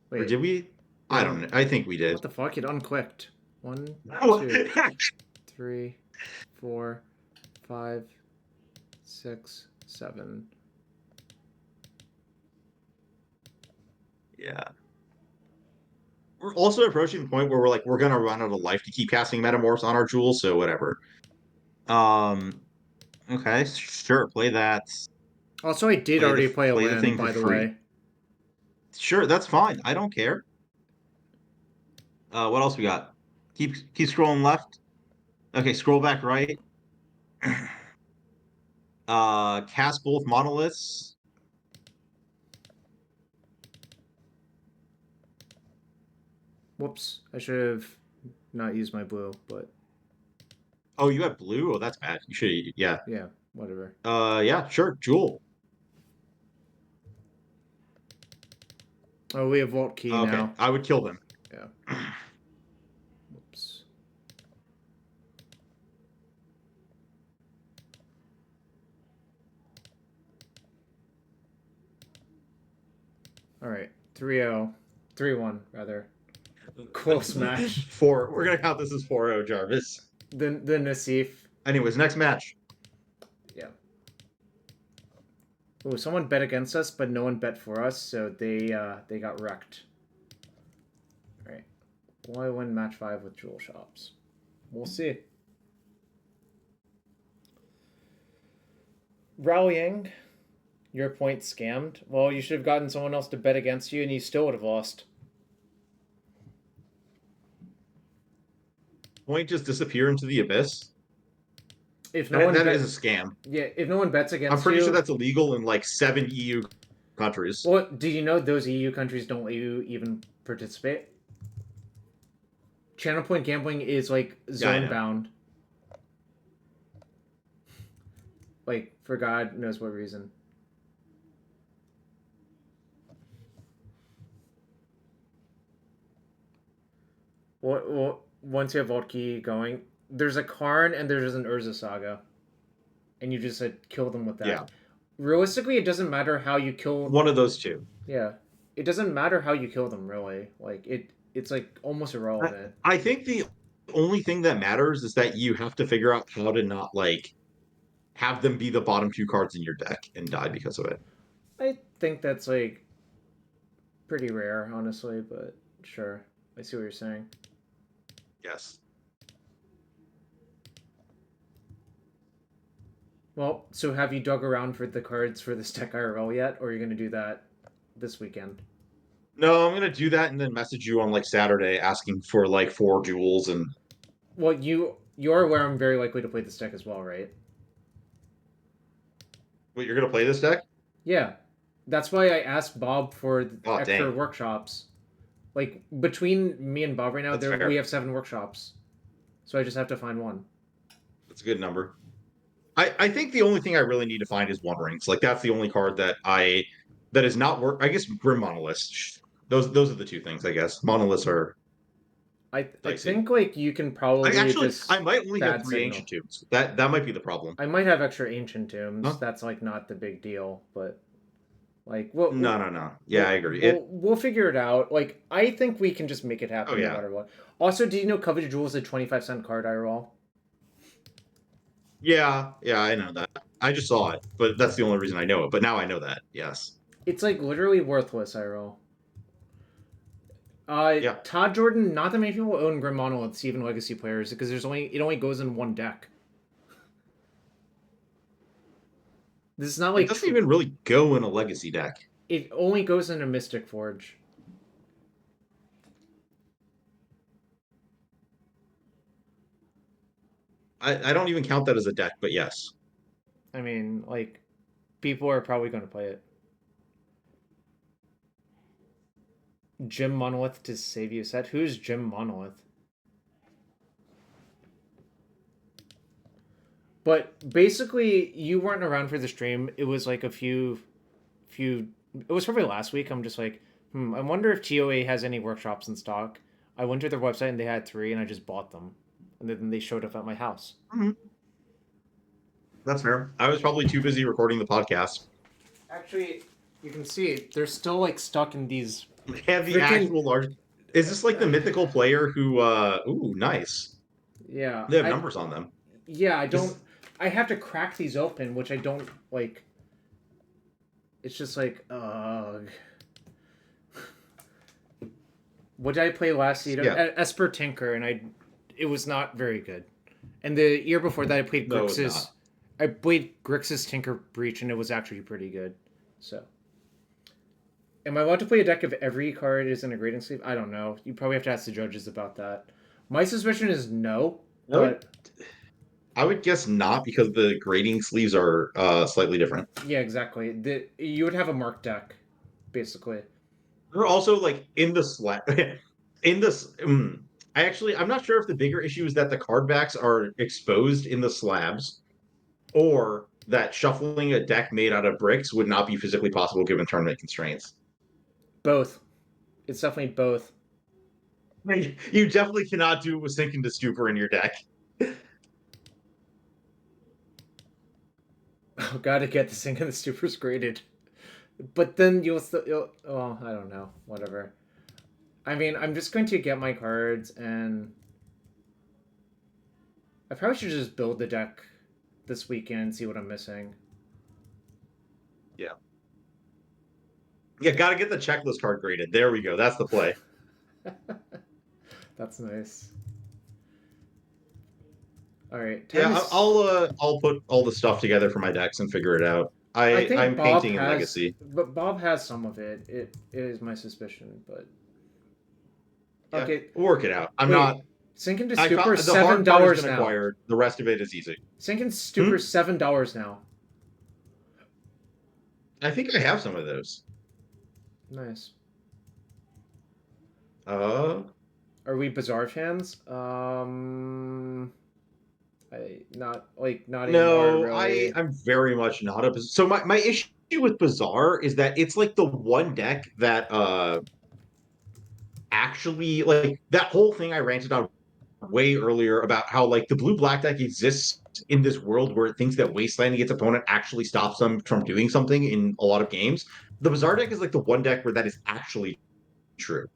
wait, or did we? I don't know. I think we did. What the fuck? It unclicked. 1, 2, 3, 4, 5, 6, 7. Yeah. We're also approaching the point where we're like, we're gonna run out of life to keep casting Metamorphs on our Jewels, so whatever. Okay, sure, play that. Also, I did already play a land, by the way. Sure, that's fine. I don't care. What else we got? Keep scrolling left. Okay, scroll back right. Cast both monoliths. Whoops, I should have not used my blue, but... Oh, you have blue? Oh, that's bad. You should, yeah. Yeah, whatever. Yeah, sure, Jewel. Oh, we have Vault Key now. I would kill them. Yeah. Whoops. Alright, 3-0. 3-1, rather. Close match. 4. We're gonna count this as 4-0, Jarvis. The Nassif. Anyways, next match. Yeah. Oh, someone bet against us, but no one bet for us, so they got wrecked. Alright. Will I win match 5 with Jewel Shops? We'll see. Rallying. Your point scammed. Well, you should have gotten someone else to bet against you, and you still would have lost. point just disappear into the abyss? If no one That is a scam. yeah, if no one bets against I'm pretty you, sure that's illegal in like 7 EU countries. well, do you know those EU countries don't let you even participate? Channel point gambling is like zone bound. Like for God knows what reason. Well, once you have Vault Key going, there's a Karn and there's an Urza Saga. And you just kill them with that. Yeah. Realistically, it doesn't matter how you kill one of those two. Yeah. It doesn't matter how you kill them, really. Like, it's like almost irrelevant. I think the only thing that matters is that you have to figure out how to not, like, have them be the bottom 2 cards in your deck and die because of it. I think that's, like, pretty rare, honestly, but sure. I see what you're saying. Yes. Well, so have you dug around for the cards for this deck IRL yet, or are you going to do that this weekend? No, I'm going to do that and then message you on, like, Saturday asking for, like, 4 jewels and... Well, you're aware I'm very likely to play this deck as well, right? Wait, you're going to play this deck? Yeah. That's why I asked Bob for extra dang. workshops. Like, between me and Bob right now, we have 7 workshops. So I just have to find one. That's a good number. I think the only thing I really need to find is One Rings. Like, that's the only card that is not work. I guess Grim Monoliths. Those are the 2 things, I guess. Monoliths are... I think, like, you can probably I might only have 3 Ancient Tombs. That might be the problem. I might have extra Ancient Tombs. Huh? That's, like, not the big deal, but... Like, no. Yeah, I agree. We'll figure it out. Like, I think we can just make it happen no matter what. Also, do you know Coveted Jewel is a 25-cent card IRL? Yeah, I know that. I just saw it, but that's the only reason I know it. But now I know that, yes. It's, like, literally worthless IRL. Yeah. Todd Jordan, not that many people own Grim Monoliths, even Legacy players, because it only goes in one deck. This is not like... It doesn't even really go in a Legacy deck. It only goes in a Mystic Forge. I don't even count that as a deck, but yes. I mean, like, people are probably going to play it. Jim Monolith to save you set. Who's Jim Monolith? But basically, you weren't around for the stream. It was like a few. It was probably last week. I'm just like, I wonder if TOA has any workshops in stock. I went to their website and they had 3, and I just bought them, and then they showed up at my house. Mm-hmm. That's fair. I was probably too busy recording the podcast. Actually, you can see they're still like stuck in these. They have the actual large. Is this like the mythical player who? Ooh, nice. Yeah. They have numbers on them. Yeah, I don't. I have to crack these open, which I don't like. It's just like, ugh. What did I play last season? Yeah. Esper Tinker, and it was not very good. And the year before that, I played Grixis. I played Grixis Tinker Breach, and it was actually pretty good. So, am I allowed to play a deck if every card is in a grading sleeve? I don't know. You probably have to ask the judges about that. My suspicion is no. I would guess not, because the grading sleeves are slightly different. Yeah, exactly. You would have a marked deck, basically. They're also like in the slab. In this, I'm not sure if the bigger issue is that the card backs are exposed in the slabs, or that shuffling a deck made out of bricks would not be physically possible given tournament constraints. Both. It's definitely both. You definitely cannot do it with sinking to Stupor in your deck. Oh, gotta get the Sink and the Stupor's graded. But then you'll oh, I don't know. Whatever. I mean, I'm just going to get my cards, and I probably should just build the deck this weekend and see what I'm missing. Yeah. Yeah, gotta get the checklist card graded. There we go. That's the play. That's nice. All right. Yeah, I'll put all the stuff together for my decks and figure it out. I'm painting in Legacy. But Bob has some of it. It is my suspicion, but yeah, okay. We'll work it out. Sink into I Stupor found the hard part has $7 been now. acquired. The rest of it is easy. Sink into Stupor $7 now. I think I have some of those. Nice. Uh, Are we Bazaar fans? Not anymore, no, really. I'm very much not a. So my issue with Bazaar is that it's like the one deck that actually like that whole thing I ranted on way earlier about how like the blue black deck exists in this world where it thinks that wastelanding its opponent actually stops them from doing something in a lot of games. The Bazaar deck is like the one deck where that is actually true.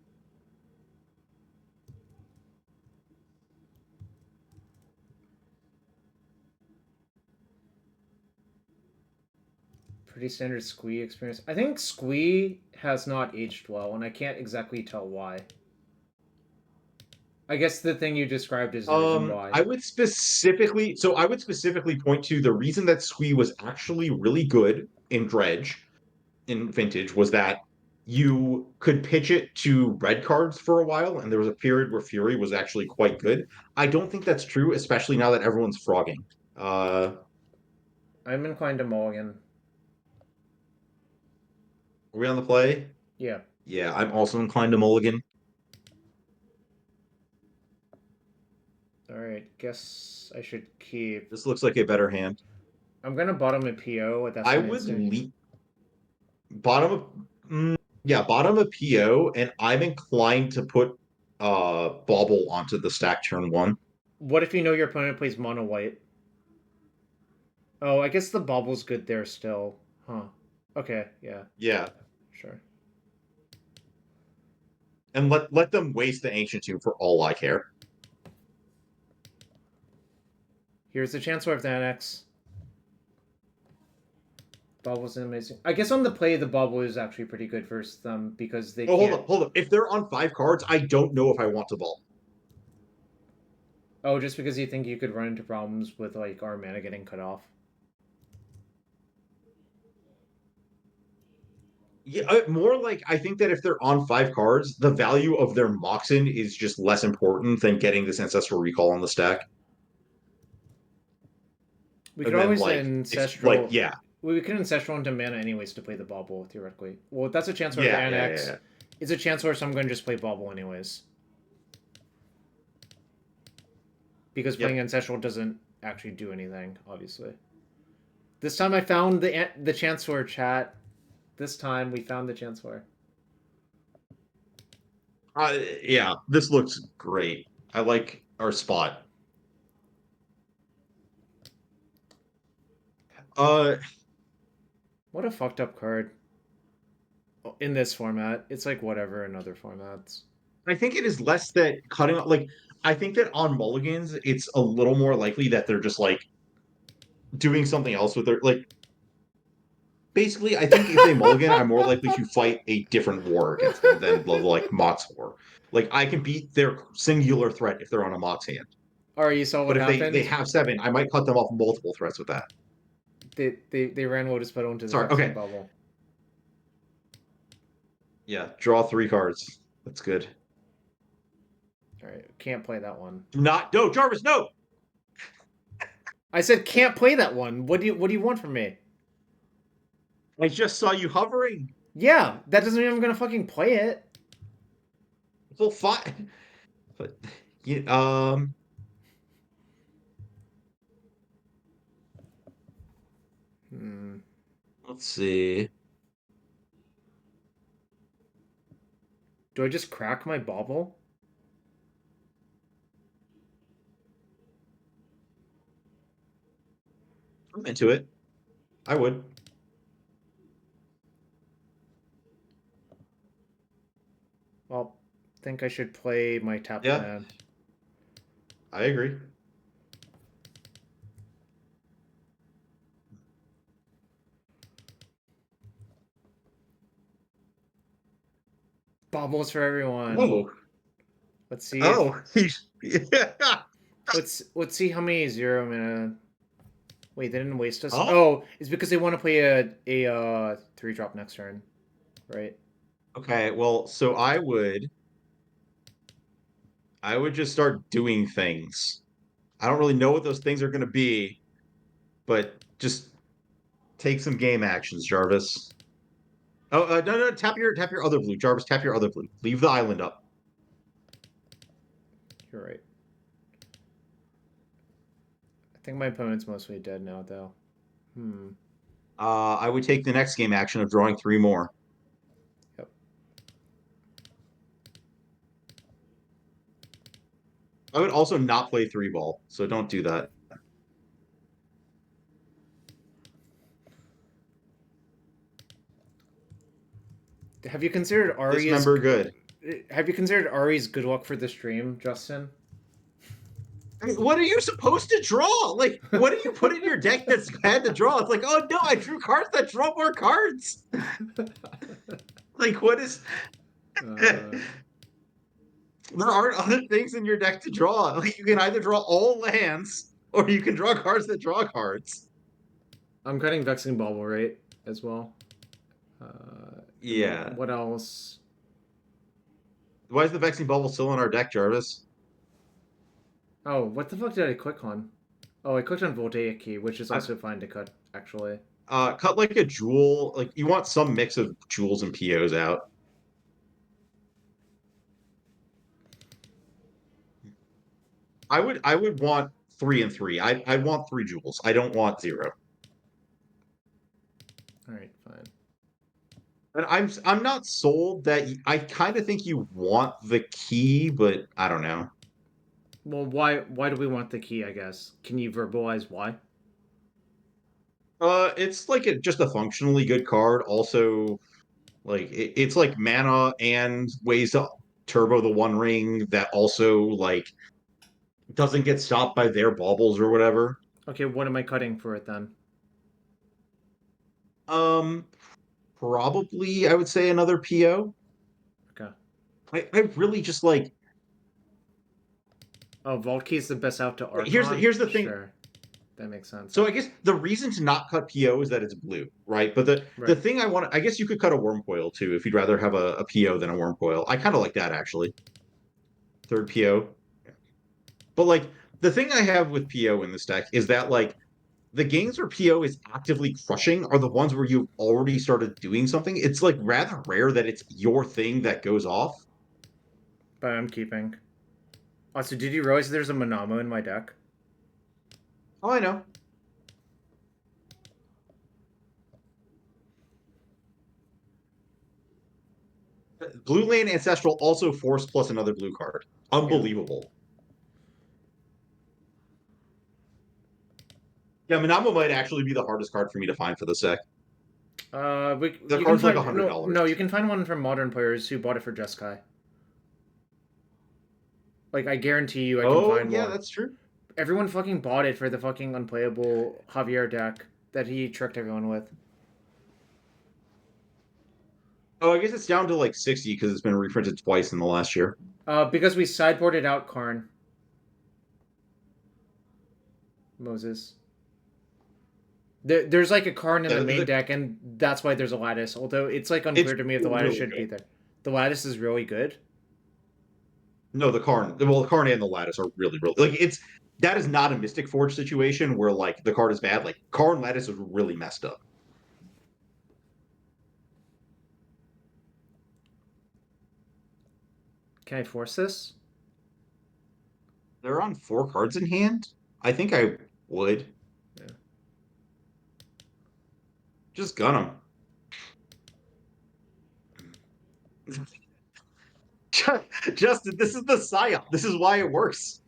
Pretty standard Squee experience. I think Squee has not aged well, and I can't exactly tell why. I guess the thing you described is the reason why. I would specifically point to the reason that Squee was actually really good in Dredge in Vintage was that you could pitch it to red cards for a while, and there was a period where Fury was actually quite good. I don't think that's true, especially now that everyone's frogging. I'm inclined to mulligan. Are we on the play? Yeah. Yeah, I'm also inclined to mulligan. Alright, guess I should keep. This looks like a better hand. I'm gonna bottom a PO. That's I my would instinct. leap bottom of bottom of PO, and I'm inclined to put Bauble onto the stack turn one. What if you know your opponent plays Monowhite? Oh, I guess the Bauble's good there still. Huh. Okay, yeah. Yeah. Sure. And let them waste the Ancient Tomb for all I care. Here's the Chancellor of the Annex. Bauble's amazing. I guess on the play, the Bauble is actually pretty good versus them because they can't... Hold up. If they're on 5 cards, I don't know if I want to ball. Oh, just because you think you could run into problems with, like, our mana getting cut off? Yeah, more like I think that if they're on 5 cards, the value of their Moxen is just less important than getting this Ancestral Recall on the stack. We could always Ancestral... yeah. We could Ancestral into mana anyways to play the Bauble, theoretically. Well, that's a Chancellor of the Annex. Yeah. It's a Chancellor, so I'm going to just play Bauble anyways. Because playing Ancestral doesn't actually do anything, obviously. This time I found the Chancellor, chat. This time we found the Chancellor. Yeah, this looks great. I like our spot. What a fucked up card. In this format. It's like whatever in other formats. I think it is less that cutting like I think that on mulligans it's a little more likely that they're just like doing something else with their like basically I think if they mulligan I'm more likely to fight a different war against them than the like Mox war. Like I can beat their singular threat if they're on a Mox hand. Alright, you saw what happened? But if they have 7, I might cut them off multiple threats with that. They ran Lotus Petal into the Bubble. Yeah, draw 3 cards. That's good. Alright, can't play that one. No, Jarvis, no! I said can't play that one. What do you want from me? I just saw you hovering. Yeah, that doesn't mean I'm gonna fucking play it. Well, fine. But let's see. Do I just crack my Bauble? I'm into it. I would. Well, I think I should play my tap plan. I agree. Baubles for everyone. Whoa. Let's see. Oh, yeah. Let's see how many 0 mana. Wait, they didn't waste us. Oh, oh it's because they want to play a 3-drop next turn, right? Okay, well, so I would I would just start doing things. I don't really know what those things are going to be, but just take some game actions, Jarvis. Oh, no, tap your other blue, Jarvis. Tap your other blue. Leave the island up. You're right. I think my opponent's mostly dead now, though. I would take the next game action of drawing 3 more. Yep. I would also not play 3-ball, so don't do that. Have you considered Ari's Dismember good. Have you considered Ari's good luck for the stream, Justin? What are you supposed to draw? Like, what do you put in your deck that's bad to draw? It's like, oh no, I drew cards that draw more cards. Like, what is? There aren't other things in your deck to draw. Like, you can either draw all lands, or you can draw cards that draw cards. I'm cutting Vexing Bauble, right, as well. Yeah. What else? Why is the Vexing Bubble still in our deck, Jarvis? Oh, what the fuck did I click on? Oh, I clicked on Voltaic Key, which is also fine to cut, actually. Cut like a jewel. Like, you want some mix of jewels and POs out. I would want 3 and 3. I want 3 jewels. I don't want 0. All right, fine. And I'm not sold that I kind of think you want the key, but I don't know. Well, why do we want the key, I guess? Can you verbalize why? It's like just a functionally good card. Also, like it's like mana and ways to turbo the One Ring that also like doesn't get stopped by their baubles or whatever. Okay, what am I cutting for it then? Probably I would say another PO. Okay. I really just like. Oh, Vault Key is the best out to Archon? Here's the thing. Sure. That makes sense. So I guess the reason to not cut PO is that it's blue, right? But the thing I guess you could cut a Wormcoil too if you'd rather have a PO than a Wormcoil. I kind of like that actually. 3rd PO. But like the thing I have with PO in this deck is that like the games where PO is actively crushing are the ones where you've already started doing something. It's like rather rare that it's your thing that goes off. But I'm keeping. Also, did you realize there's a Monamo in my deck? Oh, I know. Blue Land Ancestral also force plus another blue card. Unbelievable. Yeah, Monamo might actually be the hardest card for me to find for this deck. The card's like $100. No, you can find one from modern players who bought it for Jeskai. Like, I guarantee you I can find one. Oh, yeah, that's true. Everyone fucking bought it for the fucking unplayable Javier deck that he tricked everyone with. Oh, I guess it's down to like 60 because it's been reprinted twice in the last year. Because we sideboarded out Karn. Moses. There's like a Karn in the main deck, and that's why there's a Lattice. Although it's like unclear to me if the Lattice should be there. The Lattice is really good. No, the Karn and the Lattice are really like that is not a Mystic Forge situation where like the card is bad. Like Karn Lattice is really messed up. Can I force this? They're on 4 cards in hand. I think I would. Yeah. Just gun them. Justin, this is the psyop. This is why it works.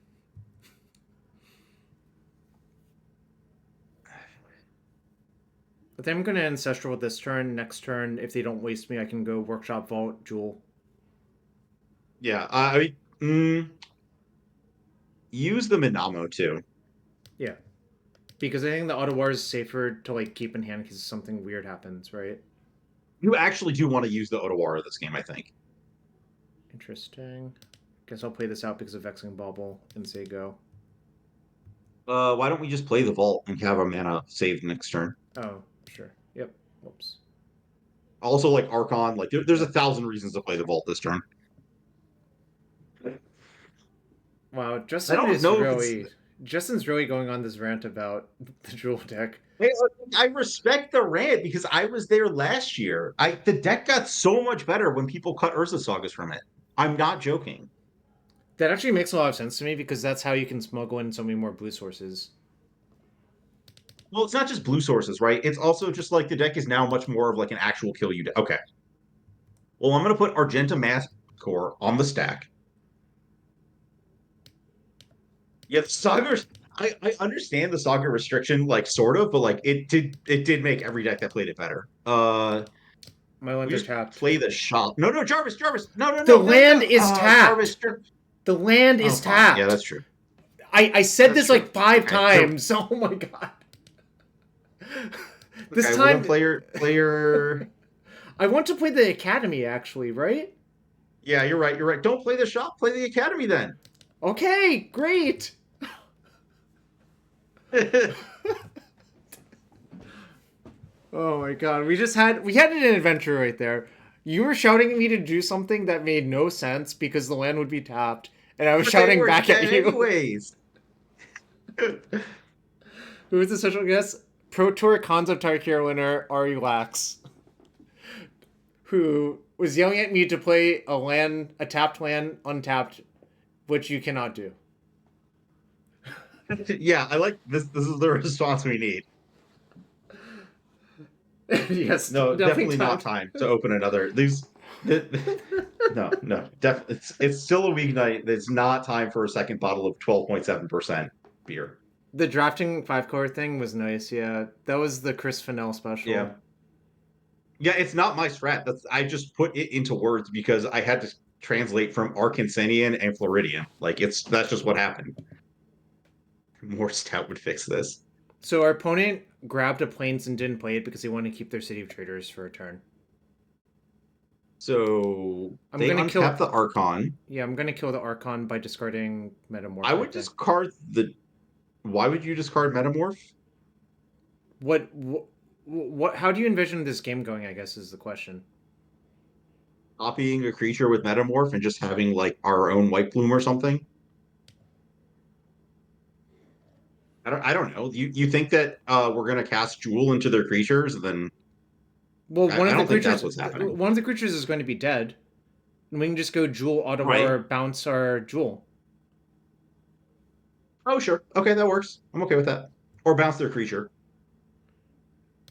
But then I'm going to Ancestral this turn. Next turn, if they don't waste me, I can go Workshop Vault, Jewel. Yeah, use the Monamo too. Yeah. Because I think the Ottawa is safer to like keep in hand because something weird happens, right? You actually do want to use the Otawara this game, I think. Interesting. Guess I'll play this out because of Vexing Bauble and say go. Why don't we just play the Vault and have a mana saved next turn? Oh, sure. Yep. Whoops. Also, like Archon, like there's 1,000 reasons to play the Vault this turn. Wow, I don't know if it's... Justin's really going on this rant about the Jewel deck. Hey, look, I respect the rant because I was there last year. The deck got so much better when people cut Urza Sagas from it. I'm not joking. That actually makes a lot of sense to me because that's how you can smuggle in so many more blue sources. Well, it's not just blue sources, right? It's also just like the deck is now much more of like an actual kill you deck. Okay. Well, I'm going to put Argenta Mask Core on the stack. Yeah, the Saga. I understand the Saga restriction, like sort of, but like it did make every deck that played it better. My lands We are just tapped. play the shop. No, Jarvis, no. The land is tapped. Jarvis. The land is tapped. Yeah, that's true. I said That's this true. like 5 Okay, times. Oh my god. This okay, time, well, player. I want to play the Academy actually, right? Yeah, you're right. Don't play the shop. Play the academy then. Okay, great. Oh my god, we had an adventure right there. You were shouting at me to do something that made no sense because the land would be tapped, and I was shouting back at you. Anyways. Who is the special guest? Pro Tour Concept Tarkir winner Ari Lax, who was yelling at me to play a tapped land, untapped, which you cannot do. Yeah, I like this. This is the response we need. Yes, No, definitely not time to open another. No. It's still a weeknight. It's not time for a second bottle of 12.7% beer. The drafting 5-core thing was nice. Yeah, that was the Chris Fennell special. Yeah, it's not my strat. I just put it into words because I had to translate from Arkansanian and Floridian. Like that's just what happened. More stout would fix this. So our opponent grabbed a plains and didn't play it because they wanted to keep their City of Traders for a turn. So I'm they gonna untap the Archon. Yeah, I'm gonna kill the Archon by discarding Metamorph. I would discard the. Why would you discard Metamorph? What? How do you envision this game going? I guess is the question. Copying a creature with Metamorph and just having like our own White Plume or something. I don't know. You think that we're gonna cast Jewel into their creatures, then well, I don't think that's what's happening. One of the creatures is going to be dead, and we can just go Jewel Auto or bounce our Jewel. Oh sure, okay, that works. I'm okay with that. Or bounce their creature.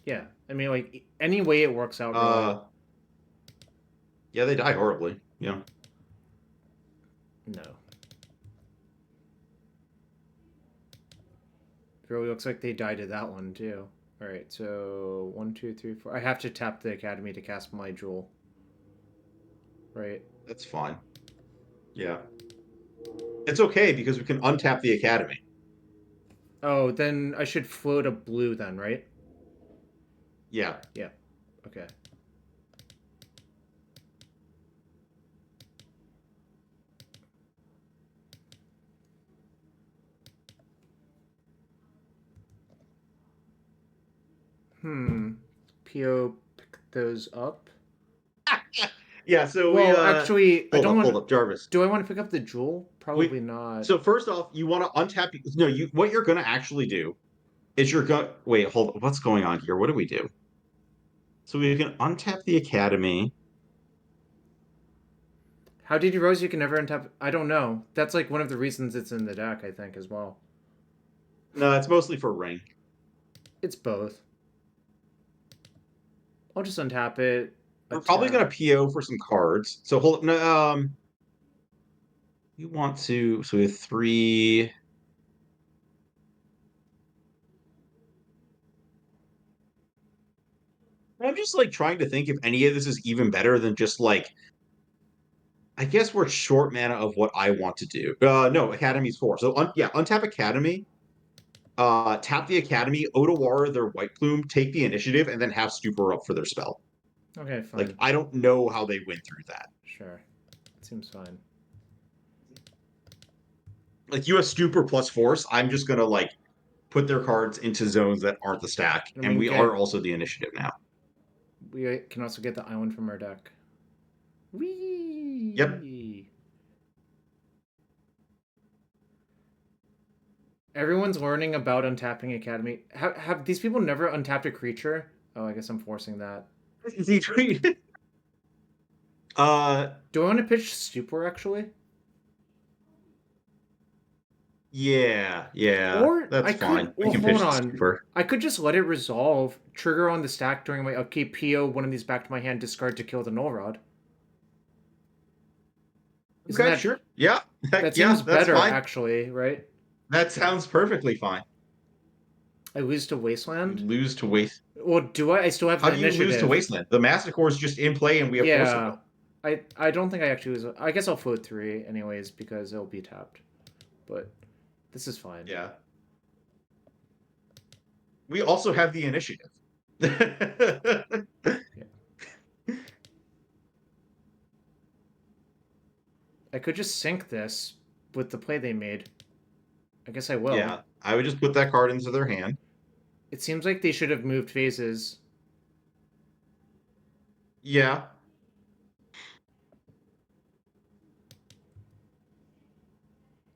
Yeah, I mean, like any way it works out. Really. Yeah, they die horribly. Yeah. No. It really looks like they died to that one too. All right, so 1, 2, 3, 4. I have to tap the Academy to cast my Jewel. Right. That's fine. Yeah. It's okay because we can untap the Academy. Oh, then I should float a blue then, right? Yeah. Yeah. Okay. PO pick those up. Yeah, so actually, hold up, Jarvis. Do I want to pick up the Jewel? Probably not. So first off, you want to untap. No, what you're going to actually do is you're going. Wait, hold. What's going on here? What do we do? So we can untap the Academy. How did you Rose? You can never untap. I don't know. That's like one of the reasons it's in the deck, I think, as well. No, it's mostly for Ring. It's both. I'll just untap it. We're probably going to PO for some cards. So hold up. No, we want to. So we have 3. I'm just like trying to think if any of this is even better than just like. I guess we're short mana of what I want to do. No, Academy's 4. So untap Academy. Tap the Academy, Otawara their White Plume, take the initiative, and then have Stupor up for their spell. Okay, fine. Like, I don't know how they went through that. Sure. It seems fine. Like, you have Stupor plus Force, I'm just gonna, like, put their cards into zones that aren't the stack, and we are also the initiative now. We can also get the island from our deck. Whee! Yep. Everyone's learning about untapping Academy. Have these people never untapped a creature? Oh, I guess I'm forcing that. Is he treated? Do I want to pitch Stupor, actually? Yeah, Or that's I could... fine. We Well, can pitch hold the on. Stupor. I could just let it resolve, trigger on the stack during my upkeep, PO one of these back to my hand, discard to kill the Null Rod. Isn't Okay, that... sure. Yeah, That yeah, seems that's better, fine. actually, right? That sounds perfectly fine. I lose to You Wasteland? lose to Waste. Well, do I? I still have How the do you lose to initiative. Wasteland? The Massacre is just in play, and we have Force of Yeah. Will. I don't think I actually was... I guess I'll float 3 anyways, because it'll be tapped. But this is fine. Yeah. We also have the initiative. I could just sync this with the play they made. I guess I will. Yeah, I would just put that card into their hand. It seems like they should have moved phases. Yeah.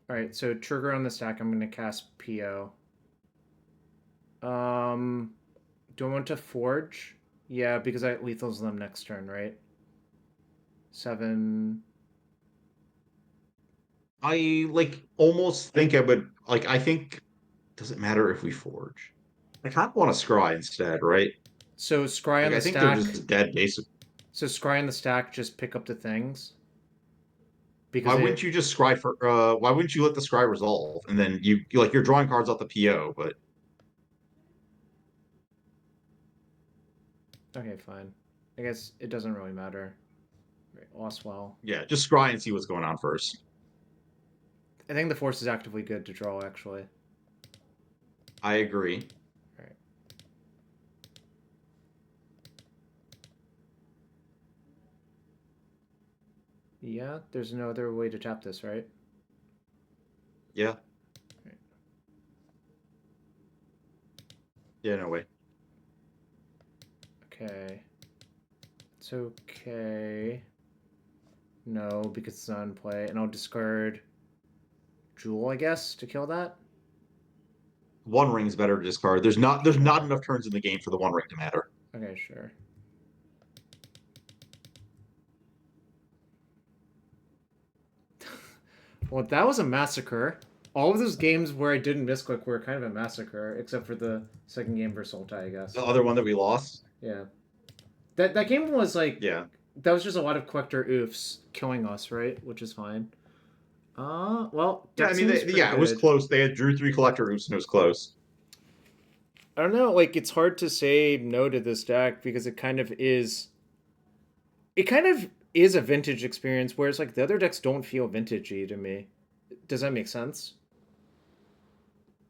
Alright, so trigger on the stack, I'm going to cast PO. Do I want to Forge? Yeah, because I lethals them next turn, right? 7... I almost think I would I think does it matter if we forge? I kind of want to scry instead, right? So scry on the I think they're stack. just dead basically. So scry on the stack, just pick up the things. Because Why wouldn't you just scry for why wouldn't you let the scry resolve and then you're drawing cards off the PO, but okay, fine. I guess it doesn't really matter. Right, lost well. yeah, just scry and see what's going on first. I think the force is actively good to draw, actually. I agree. Alright. Yeah, there's no other way to tap this, right? Yeah. Right. Yeah, no way. Okay. It's okay. No, because it's not in play. And I'll discard Jewel, I guess, to kill that. One ring's better to discard. There's not enough turns in the game for the one ring to matter. Okay, sure. Well, that was a massacre. All of those games where I didn't misclick were kind of a massacre, except for the second game versus Sultai, I guess. The other one that we lost? Yeah. That game was like... Yeah. That was just a lot of collector oofs killing us, right? Which is fine. Well... Yeah, I mean, it was close. They had drew 3 collector oops and it was close. I don't know, like, it's hard to say no to this deck because it kind of is... It kind of is a vintage experience, whereas, like, the other decks don't feel vintagey to me. Does that make sense?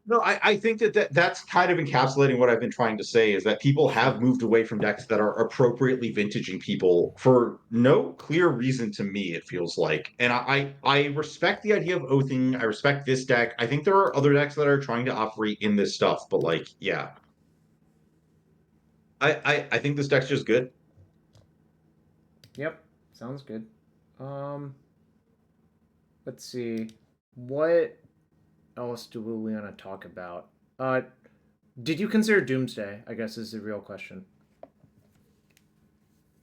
No, I think that's kind of encapsulating what I've been trying to say is that people have moved away from decks that are appropriately vintaging people for no clear reason to me, it feels like. And I respect the idea of oathing. I respect this deck. I think there are other decks that are trying to operate in this stuff, but yeah. I think this deck's just good. Yep, sounds good. Let's see. What else do we want to talk about? Did you consider Doomsday? I guess is the real question.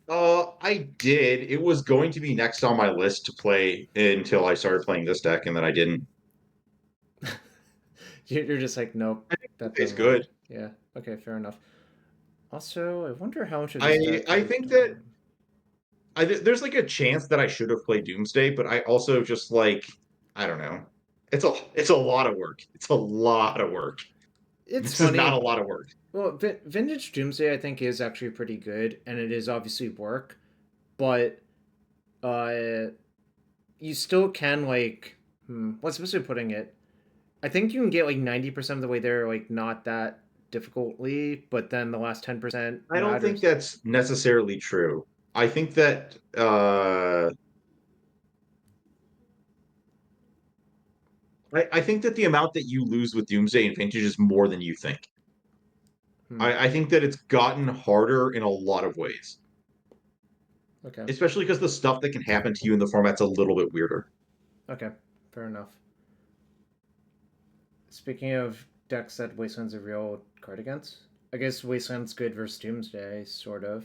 I did. It was going to be next on my list to play until I started playing this deck, and then I didn't. You're just like, nope. It's good. Yeah. Okay, fair enough. Also, I wonder how much of I this think that there's a chance that I should have played Doomsday, but I also just I don't know. It's a lot of work. It's a lot of work. This is not a lot of work. Well, Vintage Doomsday I think is actually pretty good, and it is obviously work, but you still can what's supposed to be putting it? I think you can get 90% of the way there, not that difficultly, but then the last 10%. I don't think that's necessarily true. I think that I think that the amount that you lose with Doomsday and Vintage is more than you think. I think that it's gotten harder in a lot of ways. Okay. Especially because the stuff that can happen to you in the format's a little bit weirder. Okay, fair enough. Speaking of decks that Wasteland's a real card against, I guess Wasteland's good versus Doomsday, sort of.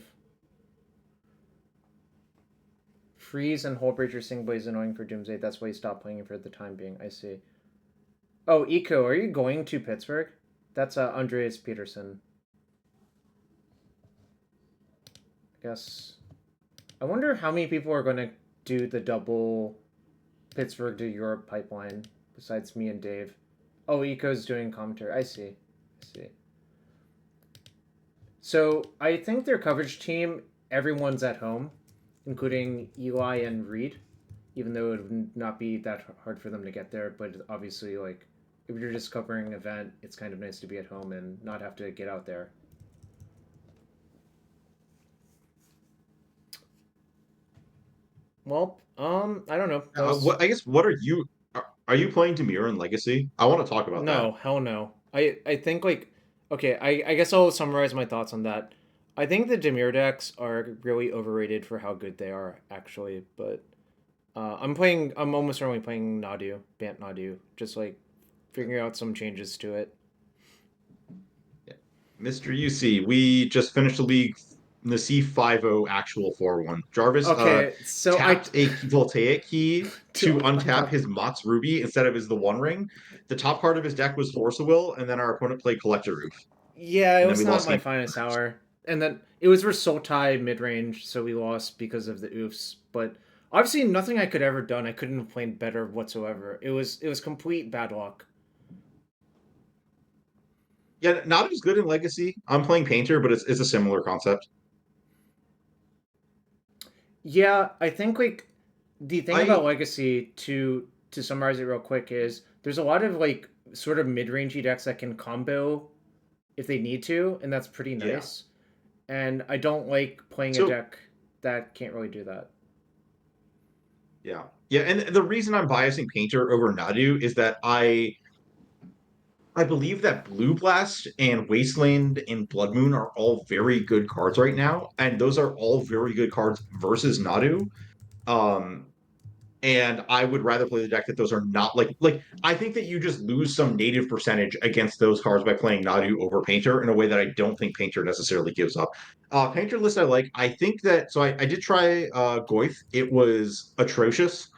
Freeze and Hullbreacher Singblade is annoying for Doomsday. That's why you stopped playing it for the time being. I see. Oh, Eco, are you going to Pittsburgh? That's Andreas Peterson. I guess. I wonder how many people are going to do the double Pittsburgh to Europe pipeline besides me and Dave. Oh, Eco's doing commentary. I see. So I think their coverage team, everyone's at home, including Eli and Reed, even though it would not be that hard for them to get there. But obviously, like, if you're just covering an event, it's kind of nice to be at home and not have to get out there. Well, I don't know. I guess what are you playing Demir in Legacy? I want to talk about that. No, hell no. I think like okay, I guess I'll summarize my thoughts on that. I think the Demir decks are really overrated for how good they are, actually. But I'm almost certainly playing Nadu, Bant Nadu, just like figuring out some changes to it. Yeah. Mr. UC, we just finished the league. Nassif 5-0 actual 4-1. Jarvis so tapped a Voltaic key to untap his Mott's Ruby instead of the One Ring. The top part of his deck was Force of Will, and then our opponent played Collector Roof. Yeah, it was not my finest hour. And then it was for Sultai midrange, so we lost because of the oofs. But obviously nothing I could ever done. I couldn't have played better whatsoever. It was complete bad luck. Yeah, not as good in Legacy. I'm playing Painter, but it's a similar concept. Yeah, I think like the thing about Legacy to summarize it real quick is there's a lot of like sort of mid-rangey decks that can combo if they need to, and that's pretty nice. Yeah. And I don't like playing a deck that can't really do that. Yeah. Yeah, and the reason I'm biasing Painter over Nadu is that I believe that Blue Blast and Wasteland and Blood Moon are all very good cards right now, and those are all very good cards versus Nadu. And I would rather play the deck that those are not like I think that you just lose some native percentage against those cards by playing Nadu over Painter in a way that I don't think Painter necessarily gives up. Painter list I like. I think that so I did try Goyf. It was atrocious.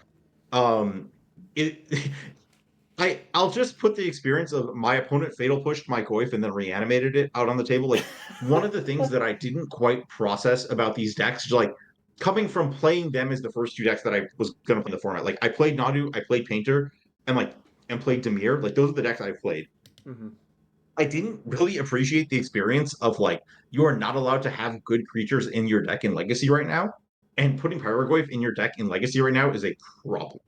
It I'll just put the experience of my opponent fatal pushed my Goyf and then reanimated it out on the table. Like one of the things that I didn't quite process about these decks, like coming from playing them as the first two decks that I was going to play in the format. Like I played Nadu, I played Painter, and played Demir. Like those are the decks I played. Mm-hmm. I didn't really appreciate the experience of like you are not allowed to have good creatures in your deck in Legacy right now, and putting Pyrogoyf in your deck in Legacy right now is a problem.